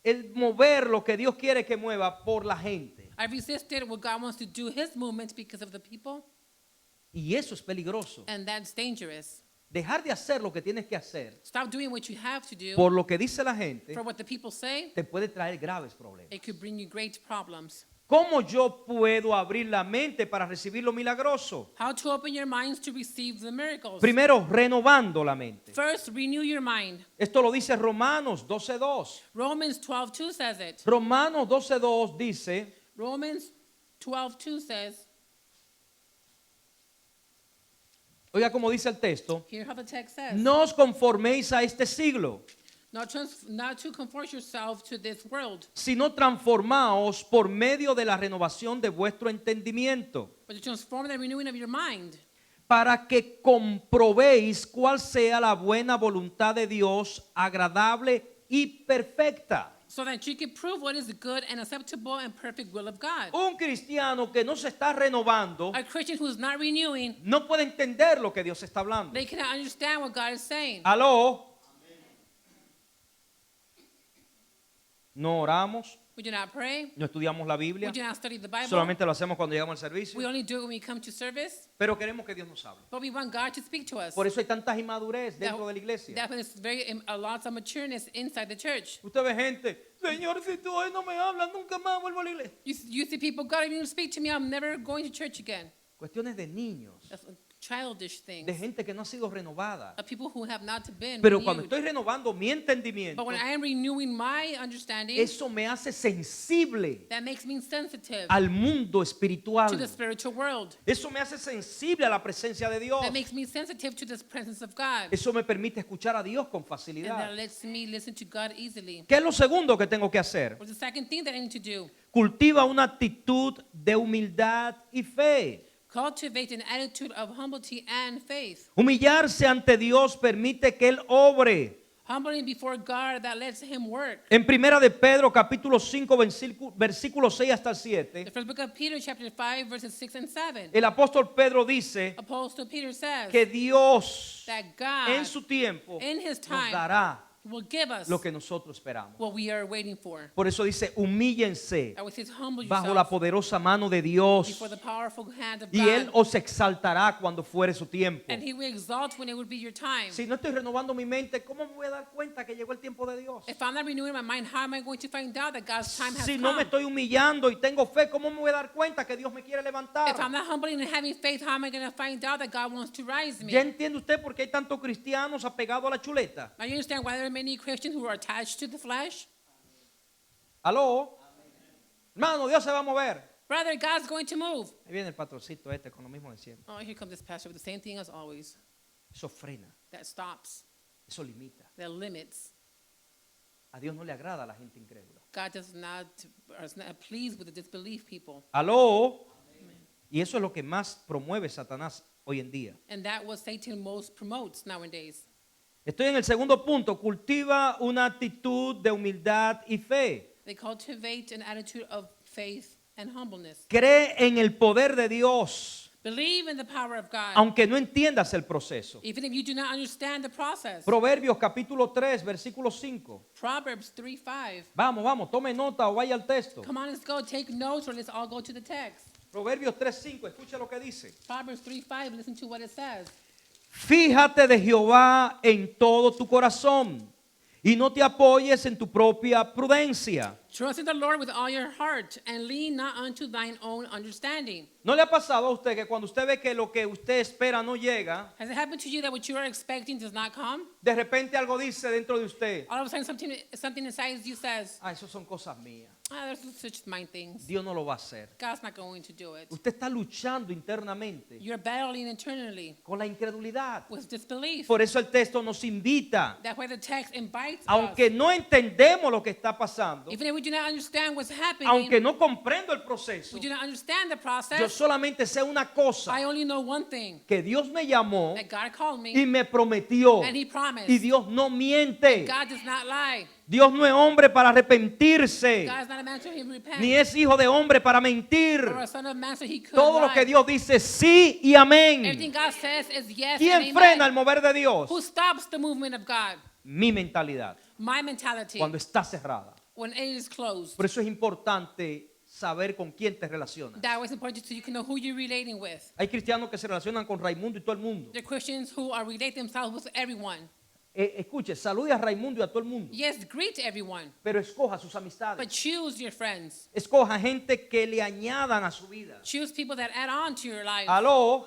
el mover lo que Dios quiere que mueva por la gente. I've resisted what God wants to do, His movement, because of the people, Y eso es peligroso. and that's dangerous. Dejar de hacer lo que tienes que hacer Stop doing what you have to do por lo que dice la gente for what the people say. te puede traer graves problemas. It could bring you great problems. ¿Cómo yo puedo abrir la mente para recibir lo milagroso? How to open your minds to receive the miracles. Primero, renovando la mente. First, renew your mind. Esto lo dice Romanos 12:2. Romans 12:2 says it. Romanos 12:2 dice, Romans 12:2 says, oiga como dice el texto, hear how the text says, no os conforméis a este siglo, not to conform yourself to this world, sino transformaos por medio de la renovación de vuestro entendimiento, but to transform the renewing of your mind, para que comprobéis cuál sea la buena voluntad de Dios, agradable y perfecta. so that you can prove what is the good and acceptable and perfect will of God. Un cristiano que no se está renovando A Christian who is not renewing, no puede entender lo que Dios está hablando. they cannot understand what God is saying. Aló. No oramos, We do not pray. no estudiamos la Biblia, We do not study the Bible. solamente lo hacemos cuando llegamos al We servicio, only do it when we come to service. pero queremos que Dios nos hable. But we want God to speak to us. Por eso hay tanta inmadurez dentro de la iglesia. That is a lot of matureness inside the church. Usted ve gente, Señor, si tú hoy no me hablas, nunca más vuelvo a la iglesia. You see people, God, if you don't speak to me, I'm never going to church again. Cuestiones de niños, That's childish things. de gente que no ha sido renovada. Of people who have not been Pero cuando renewed. estoy renovando mi entendimiento, But when I am renewing my understanding, eso me hace sensible that makes me sensitive al mundo to espiritual. the spiritual world. Eso me hace sensible a la presencia de Dios. That makes me sensitive to the presence of God. Eso me permite escuchar a Dios con And that facilidad. lets me listen to God easily. ¿Qué es lo segundo que tengo que hacer? What's the second thing that I need to do? Cultiva una actitud de humildad y fe. Cultivate an attitude of humility and faith. Humillarse ante Dios permite que Él obre. Humbling before God that lets Him work. En primera de Pedro capítulo 5 versículo 6 hasta el The 7, first book of Peter, chapter 5, verses 6 and 7. el apóstol Pedro dice Apostle Peter says que Dios that God, en su tiempo in His nos time, dará will give us lo que nosotros esperamos. what we are waiting for. Por eso dice, humíllense I would say, humble bajo la yourself poderosa mano de Dios before the powerful hand of y Él God, os exaltará cuando fuere su tiempo. and He will exalt when it would be your time. Si no estoy renovando mi mente, ¿cómo me voy a dar cuenta que llegó el tiempo de Dios? If I'm not renewing my mind, how am I going to find out that God's time has Si no me come? estoy humillando y tengo fe, ¿cómo me voy a dar cuenta que Dios me quiere levantar? If I'm not humbling and having faith, how am I going to find out that God wants to rise me? ¿Ya entiende usted por qué hay tantos cristianos apegados a la chuleta? Now you understand why there are many Christians who are attached to the flesh? ¿Aló? Hermano, Dios se va a mover. Brother, God's going to move. Ahí viene el patrocito este con lo mismo de siempre. Oh, here comes this pastor with the same thing as always. Eso frena, That stops, eso limita. that limits. A Dios no le agrada a la gente incrédula. God is not pleased with the disbelief people. Aló. Y eso es lo que más promueve Satanás hoy en día. And that what Satan most promotes nowadays. Estoy en el segundo punto. Cultiva una actitud de humildad y fe. They cultivate an attitude of faith and humbleness. Cree en el poder de Dios, Believe in the power of God. aunque no entiendas el proceso. Even if you do not understand the process. Proverbios capítulo 3, versículo 5. Proverbs 3:5. Vamos, tome nota o vaya al texto. Come on, let's go. Take notes or let's all go to the text. Proverbios 3, 5, escucha lo que dice. Proverbs 3:5. Listen to what it says. Fíjate de Jehová en todo tu corazón y no te apoyes en tu propia prudencia. Trust in the Lord with all your heart and lean not unto thine own understanding. ¿No le ha pasado a usted que cuando usted ve que lo que usted espera no llega, Has it happened to you that what you are expecting does not come? de repente algo dice dentro de usted? All of a sudden something inside you says, Eso son cosas mías. there's such mind things. Dios no lo va a hacer. God's not going to do it. Usted está luchando internamente You're battling internally con la incredulidad. with disbelief. Por eso el texto nos invita, That's why the text invites aunque us. no entendemos lo que está pasando, Even if we do not understand what's happening, aunque no comprendo el proceso, we do not understand the yo process, solamente sé una cosa, I only know one thing, que Dios me llamó that God called y me me prometió, and He promised. y Dios no miente. God does not lie. Dios no es hombre para arrepentirse, God is not a man so He repent, ni es hijo de hombre para mentir. or a son of man so He could Todo lo lie. que Dios dice sí y amén. Everything God says is yes and ¿Quién frena el amen. mover de Dios? Who stops the movement of God? Mi mentalidad, My mentality, cuando está cerrada. when it is closed. Por eso es importante saber con quién te relacionas. That was important so you can know who you're relating with. Hay cristianos que se relacionan con Raimundo y todo el mundo. The Christians who are relating themselves with everyone. Escuche, salude a Raimundo y a todo el mundo, Yes, greet everyone, pero escoja sus but amistades. choose your friends. Escoja gente que le añadan a su vida. Choose people that add on to your life. Aló.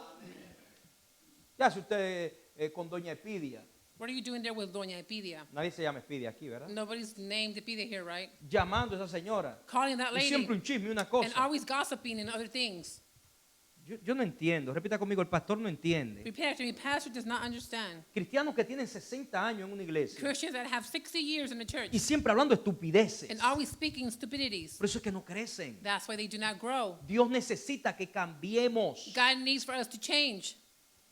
¿Qué hace usted con Doña Epidia? What are you doing there with Doña Epidia? Nadie se llama Epidia aquí, ¿verdad? Nobody's named Epidia here, right? Llamando a esa señora. Calling that Y lady siempre un chisme, una and cosa. always gossiping and other things. Yo no entiendo. Repita conmigo, el pastor no entiende. Repeat after me, pastor does not understand. Cristianos que tienen 60 años en una iglesia Christians that have 60 years in the church y siempre hablando estupideces. and always speaking stupidities. Por eso es que no crecen. That's why they do not grow. Dios necesita que cambiemos, God needs for us to change,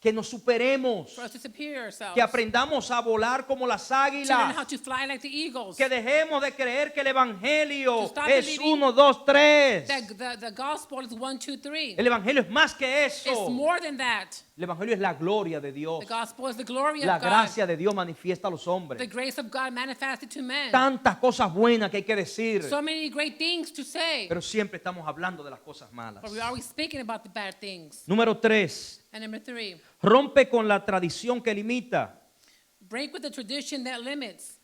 que nos superemos, for us to superior ourselves, que aprendamos a volar como las to learn how águilas, to fly like the eagles. que dejemos de creer que el evangelio To stop es believing 1, 2, 3. The gospel is 1, 2, 3. El evangelio es más que It's eso. more than that. El evangelio es la gloria de Dios. The gospel is the glory La of God. gracia de Dios manifiesta a los The hombres. grace of God manifested to men. Tantas cosas buenas que hay que decir, So many great things to say, pero siempre estamos hablando de las cosas malas. but we're always speaking about the bad things. Número 3. And number 3, Rompe con la tradición que limita. break with the tradition that limits.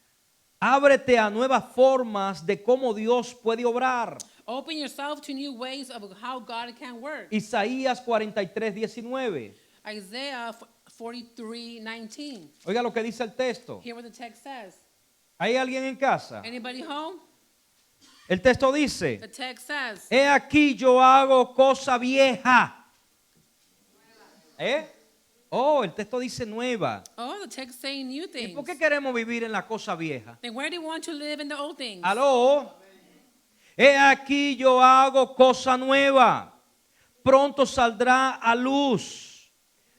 Ábrete a nuevas formas de cómo Dios puede obrar. Open yourself to new ways of how God can work. Isaías 43:19. Isaiah 43:19. Oiga lo que dice el texto. Hear what the text says. ¿Hay alguien en casa? Anybody home? El texto dice, The text says, he aquí yo hago cosa vieja. Oh, el texto dice nueva. oh, the text saying new ¿Y things. por qué queremos vivir en la cosa vieja? Then where do you want to live in the old things? Aló. He aquí yo hago cosa nueva. Pronto saldrá a luz.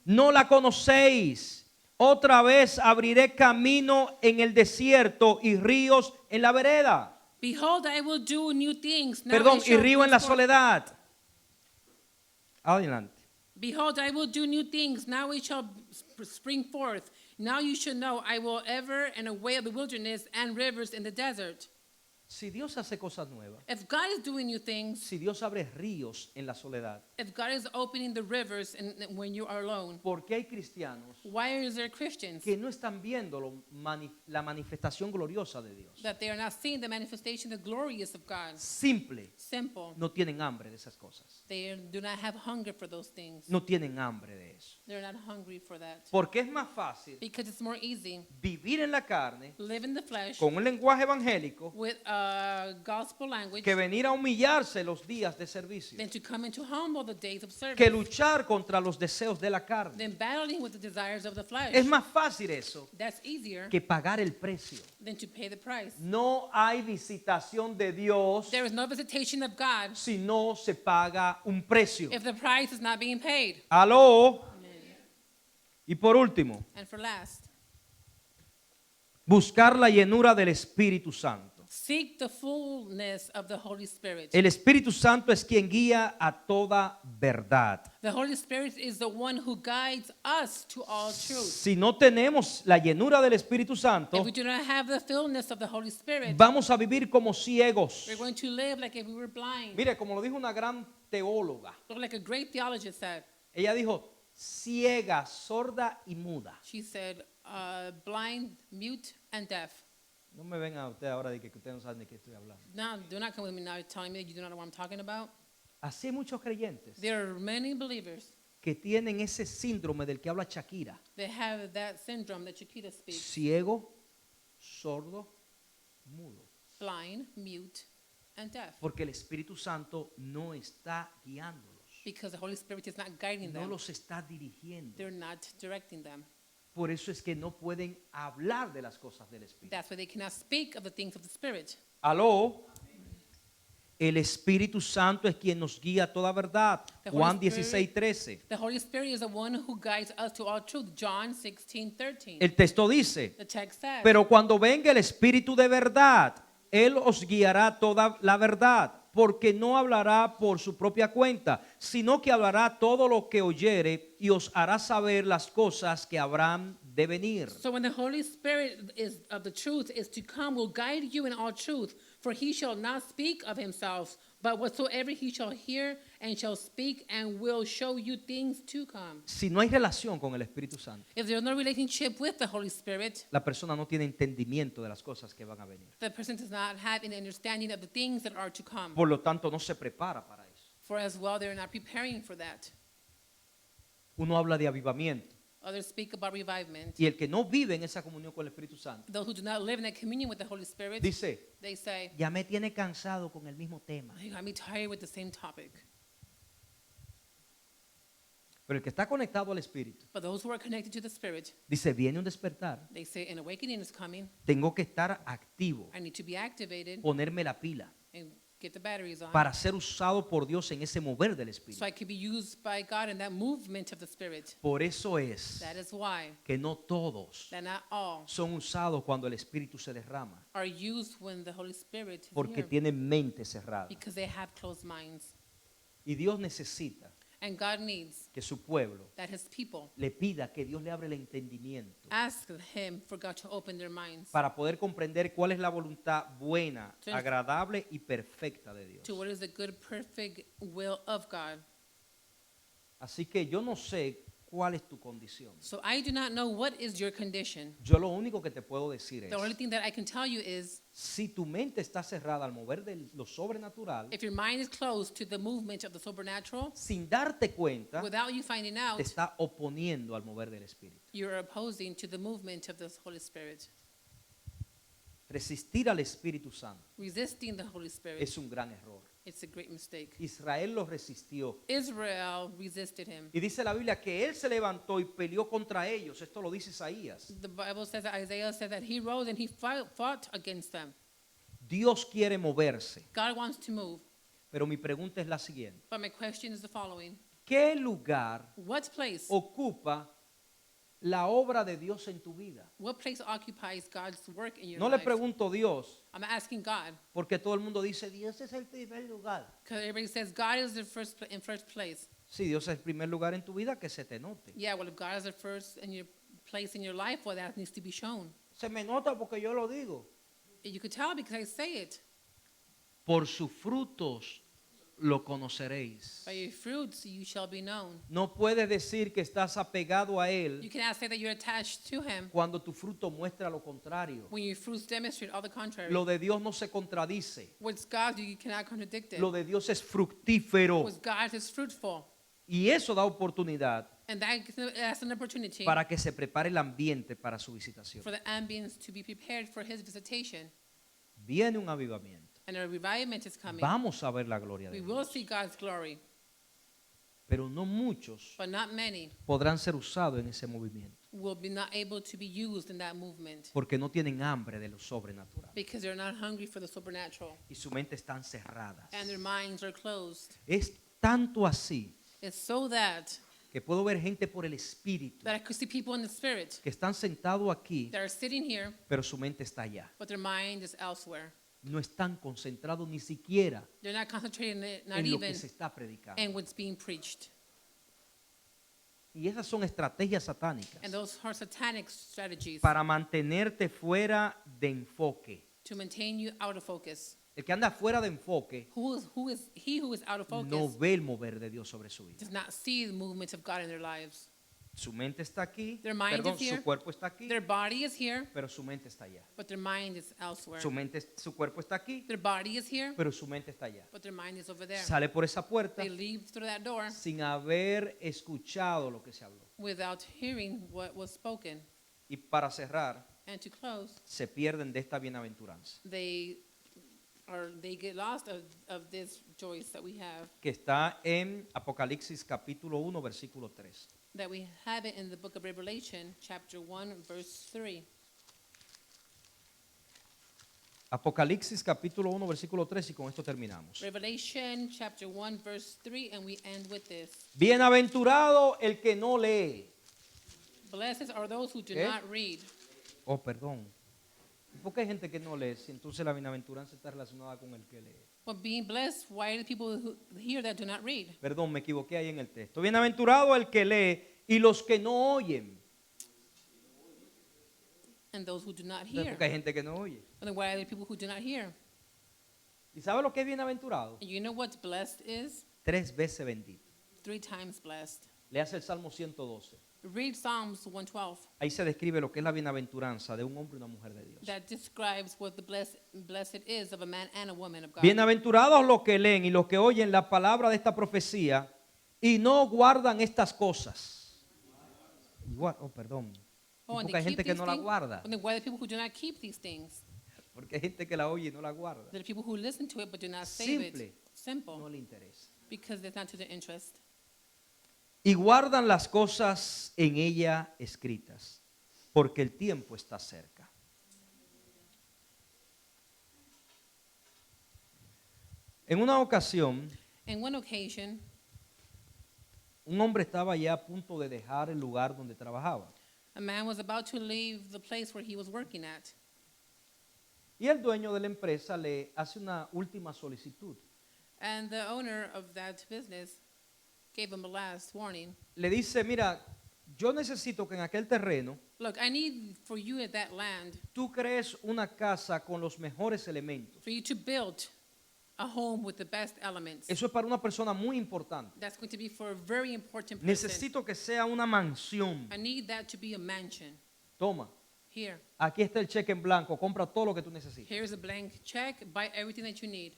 No la conocéis. Otra vez abriré camino en el desierto y ríos en la vereda. Behold, I will do new things. Now Perdón, it y shall río en la bring forth- soledad. Adelante. Behold, I will do new things. Now it shall spring forth. Now you should know I will ever and a way of the wilderness and rivers in the desert. Si Dios hace cosas nuevas, If God is doing new things, si Dios abre ríos en la soledad, if God is opening the rivers when you are alone, ¿por qué hay cristianos why is there Christians que no están viendo la manifestación gloriosa de Dios? that they are not seeing the manifestation, the glorious of God? Simple, Simple. no tienen hambre de esas cosas. They do not have hunger for those things. No tienen hambre de eso. They're not hungry for that. Porque es más fácil Because it's more easy. vivir en la carne Live in the flesh con un lenguaje evangélico with gospel language que venir a humillarse los días de servicio, than to come and to humble the days of service, que luchar contra los deseos de la carne. than battling with the desires of the flesh. Es más fácil eso That's easier que pagar el precio. than to pay the price. No hay visitación de Dios There is no visitation of God si no se paga un precio. if the price is not being paid. Aló. Y por último, And for last, buscar la llenura del Espíritu Santo. seek the fullness of the Holy Spirit. El Espíritu Santo es quien guía a toda verdad. The Holy Spirit is the one who guides us to all truth. Si no tenemos la llenura del Espíritu Santo, If we do not have the fullness of the Holy Spirit, vamos a vivir como ciegos. we're going to live like if we were blind. Mire, como lo dijo una gran teóloga, Like a great theologist said, ella dijo, ciega, sorda y muda. she said, blind, mute, and deaf. No me vengan a usted ahora de que ustedes no saben de qué estoy hablando. Now, do not come with me now telling me that you do not know what I'm talking about. Así hay muchos creyentes There are many believers que tienen ese síndrome del que habla Shakira. that have that syndrome that Chiquita speaks. Ciego, sordo, mudo. Blind, mute, and deaf. Porque el Espíritu Santo no está guiándolos. Because the Holy Spirit is not guiding No them. los está dirigiendo. They're not directing them. Por eso es que no pueden hablar de las cosas del Espíritu. That's why they cannot speak of the things of the Spirit. Aló. El Espíritu Santo es quien nos guía a toda verdad. The Holy Juan Spirit- 16:13. The Holy Spirit is the one who guides us to all truth. John 16:13. El texto dice, The text says, pero cuando venga el Espíritu de verdad, Él os guiará toda la verdad, porque no hablará por su propia cuenta, sino que hablará todo lo que oyere y os hará saber las cosas que habrán de venir. so when the Holy Spirit is of the truth is to come, will guide you in all truth. For he shall not speak of himself, but whatsoever he shall hear and shall speak, and will show you things to come. Si no hay relación con el Espíritu Santo, If there's no relationship with the Holy Spirit, la persona no tiene entendimiento de las cosas que van a venir. the person does not have an understanding of the things that are to come. Por lo tanto, no se prepara para eso. For as well, they're not preparing for that. Uno habla de avivamiento. Others speak about revivement. Y el que no vive en esa comunión con el Espíritu Santo, Those who do not live in that communion with the Holy Spirit, dice, they say, ya me tiene cansado con el mismo tema. you got me tired with the same topic. Pero el que está conectado al Espíritu, But those who are connected to the Spirit, dice, viene un despertar. they say, an awakening is coming. Tengo que estar activo, I need to be activated ponerme la pila and get the batteries on para ser usado por Dios en ese mover del so Espíritu. I can be used by God in that movement of the Spirit. Por eso es That is why que no todos that not all son usados cuando el Espíritu se derrama, are used when the Holy Spirit is porque here, tienen mente cerrada. because they have closed minds. Y Dios necesita And God needs que su pueblo that his people le pida que Dios le abra el entendimiento ask him for God to open their minds para poder comprender cuál es la voluntad buena, Sí. agradable y perfecta de Dios. to what is the good, perfect will of God. Así que yo no sé cuál es tu condición. So I do not know what is your condition. Yo lo único que te puedo decir es, The only thing that I can tell you is si tu mente está cerrada al mover de lo sobrenatural, if your mind is closed to the movement of the supernatural, sin darte cuenta, without you finding out, te está oponiendo al mover del Espíritu. you're opposing to the movement of the Holy Spirit. Resistir al Espíritu Santo Resisting the Holy Spirit, es un gran error. it's a great mistake. Israel lo resistió. Israel resisted him. Y dice la Biblia que él se levantó y peleó contra ellos. Esto lo dice Isaías. The Bible says that Isaiah said that he rose and he fought against them. Dios quiere moverse. God wants to move. Pero mi pregunta es la siguiente. But my question is the following. ¿Qué lugar What place ocupa la obra de Dios en tu vida? occupies God's work in your No le life? pregunto a Dios, I'm asking God, porque todo el mundo dice, Dios es el primer lugar. because everybody says God is the in first place. Si Dios es el primer lugar en tu vida, que se te note. Yeah, well, if God is the first in your place in your life, well, that needs to be shown. Se me nota porque yo lo digo. You could tell because I say it. Por sus frutos lo conoceréis. By your fruits you shall be known. No puedes decir que estás apegado a You Él cannot say that you're attached to Him cuando tu fruto muestra lo contrario. when your fruits demonstrate all the contrary. Lo de Dios no se contradice. What's God, you cannot contradict it. Lo de Dios es fructífero. What's God is fruitful. Y eso da oportunidad And that's an opportunity para que se prepare el ambiente para su visitación. for the ambience to be prepared for His visitation. viene un avivamiento. and a revivement is coming. Vamos a ver la gloria We de will Dios. see God's glory, Pero no muchos but not many podrán ser usados en ese movimiento will be not able to be used in that movement porque no tienen hambre de lo sobrenatural because they're not hungry for the supernatural y su mente están cerradas. and their minds are closed. Es tanto así It's so that que puedo ver gente por el Espíritu I could see people in the spirit que están sentados aquí, that are sitting here, pero su mente está allá. but their mind is elsewhere. No están concentrados ni siquiera They're not concentrating, not en lo que even se está predicando. in what's being preached. Y esas son estrategias satánicas And those are satanic strategies para mantenerte fuera de enfoque. to maintain you out of focus. El que anda fuera de enfoque He who is out of focus no ve el mover de Dios sobre su vida. does not see the movement of God in their lives. Su mente está aquí, Their mind perdón, is here. su cuerpo está aquí, Their body is here, pero su mente está allá. but their mind is elsewhere. Su cuerpo está aquí, Their body is here, pero su mente está allá. but their mind is over there. Sale por esa puerta They leave through that door sin haber escuchado lo que se habló. without hearing what was spoken. Y para cerrar, And to close, se pierden de esta bienaventuranza, they get lost of this choice that we have, que está en Apocalipsis capítulo 1, versículo 3. that we have it in the book of Revelation, chapter 1, verse 3. Apocalipsis capítulo 1, versículo 3, y con esto terminamos. Revelation, chapter 1, verse 3, and we end with this. Bienaventurado el que no lee. Blessed are those who do ¿Qué? not read. Oh, perdón. ¿Por qué hay gente que no lee? Si entonces la bienaventuranza está relacionada con el que lee. But being blessed, why are the people who hear that do not read? Perdón, me equivoqué ahí en el texto. Bienaventurado el que lee y los que no oyen. And those who do not Entonces, hear. porque hay gente que no oye. And then why are there people who do not hear? ¿Y sabe lo que es bienaventurado? And you know what blessed is? 3 veces bendito. 3 times blessed. Le hace el Salmo 112. Read Psalms 112. Ahí se describe lo que es la bienaventuranza de un hombre y una mujer de Dios. That describes what the blessed is of a man and a woman of God. Bienaventurados los que leen y los que oyen la palabra de esta profecía y no guardan estas cosas. Oh, perdón. Oh, and Porque they hay gente keep que these no la things. guarda. And then why are the people who do not keep these things? Porque hay gente que la oye y no la guarda. There are people who listen to it but do not save Simple. it. Simple. No le interesa. Because it's not to their interest. Y guardan las cosas en ella escritas, porque el tiempo está cerca. En una ocasión, In one occasion, un hombre estaba ya a punto de dejar el lugar donde trabajaba. a man was about to leave the place where he was working at. Y el dueño de la empresa le hace una última solicitud. And the owner of that business gave him a last warning. Le dice, mira, yo necesito que en aquel terreno Look, I need for you at that land tú crees una casa con los mejores elementos. for you to build a home with the best elements. Eso es para una persona muy importante. That's going to be for a very important person. Necesito que sea una mansión. I need that to be a mansion. Toma, Here, aquí está el cheque en blanco, compra todo lo que tú necesitas. here's a blank check, buy everything that you need.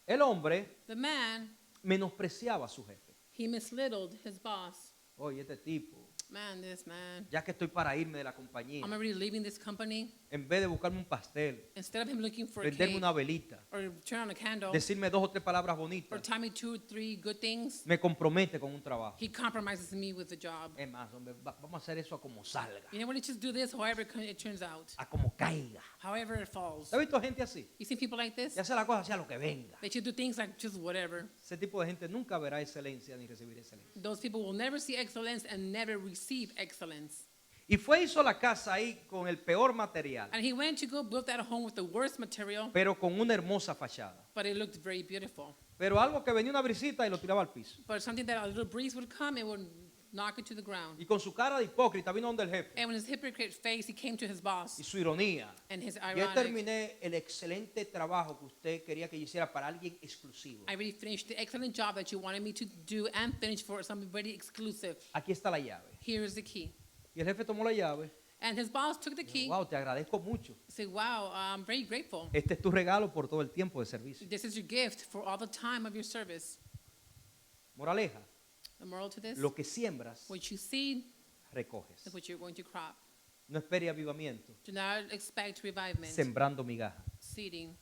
El hombre The man, menospreciaba a su jefe. he mislittled his boss. Oye, este tipo, Man, this man. ya que estoy para irme de la compañía, I'm already leaving this company. en vez de buscarme un pastel, Instead of him looking for a venderme cake una velita, or turn on a candle decirme 2 o 3 palabras or bonitas, tell me 2 or 3 good things, me compromete con un trabajo. he compromises me with the job. Es más, hombre, vamos a hacer eso a como salga, You know what? Let's just do this however it turns out, a como caiga. however it falls. ¿Has visto gente así? You see people like this? Y hace la cosa hacia lo que venga. They just do things like just whatever. Ese tipo de gente nunca verá excelencia ni recibir excelencia. Those people will never see excellence and never receive excellence. Y fue hizo la casa ahí con el peor material, And he went to go build that home with the worst material, pero con una hermosa fachada. but it looked very beautiful. Pero algo que venía una brisita y lo tiraba al piso. But something that a little breeze would come, it would knock it to the ground. Y con su cara de hipócrita vino donde el jefe. And when his hypocrite face, he came to his boss Y su ironía. and his Ya ironic, terminé el excelente trabajo que usted quería que yo hiciera para alguien exclusivo. I already finished the excellent job that you wanted me to do and finish for somebody exclusive. Aquí está la llave. Here is the key. Y el jefe tomó la llave. And his boss took the key. Wow, te agradezco mucho. Said, wow, I'm very grateful. Este es tu regalo por todo el tiempo de servicio. This is your gift for all the time of your service. Moraleja, The moral to this, lo que siembras, what you seed recoges. is what you're going to crop. No espere avivamiento Do not expect revivement sembrando migaja. succeeding.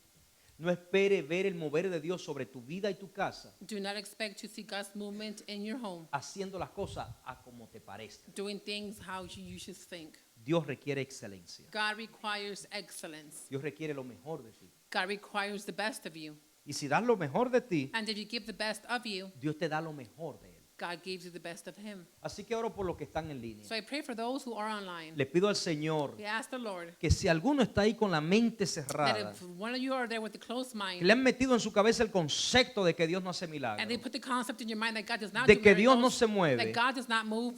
No espere ver el mover de Dios sobre tu vida y tu casa, Do not expect to see God's movement in your home, haciendo las cosas a como te parezca. doing things how you should think. Dios requiere excelencia. God requires excellence. Dios requiere lo mejor de ti. God requires the best of you. Y si das lo mejor de ti, And if you give the best of you, Dios te da lo mejor de Él. God gives you the best of Him. Así que oro por los que están en línea. So I pray for those who are online. Le pido al Señor We ask the Lord que si alguno está ahí con la mente that cerrada, if one of you are there with a closed que mind, le han metido en su cabeza el concepto de que Dios no hace and they milagros, put the concept in your mind that God does not de do que Dios no miracles, se mueve, that God does not move,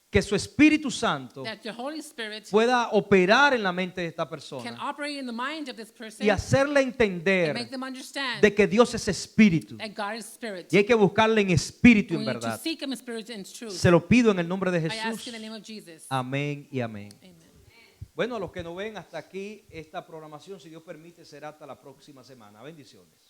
que su Espíritu Santo that the Holy Spirit pueda operar en la mente de esta can persona operate in the mind of this person y hacerle and make entender them understand de que Dios es Espíritu that God is Spirit. y hay que buscarle en espíritu y We en need to verdad. seek Him in spirit and truth. Se lo pido en el nombre de I ask Jesús. in the name of Jesus. Amén y amén. Amen. Bueno, a los que no ven hasta aquí, esta programación, si Dios permite, será hasta la próxima semana. Bendiciones.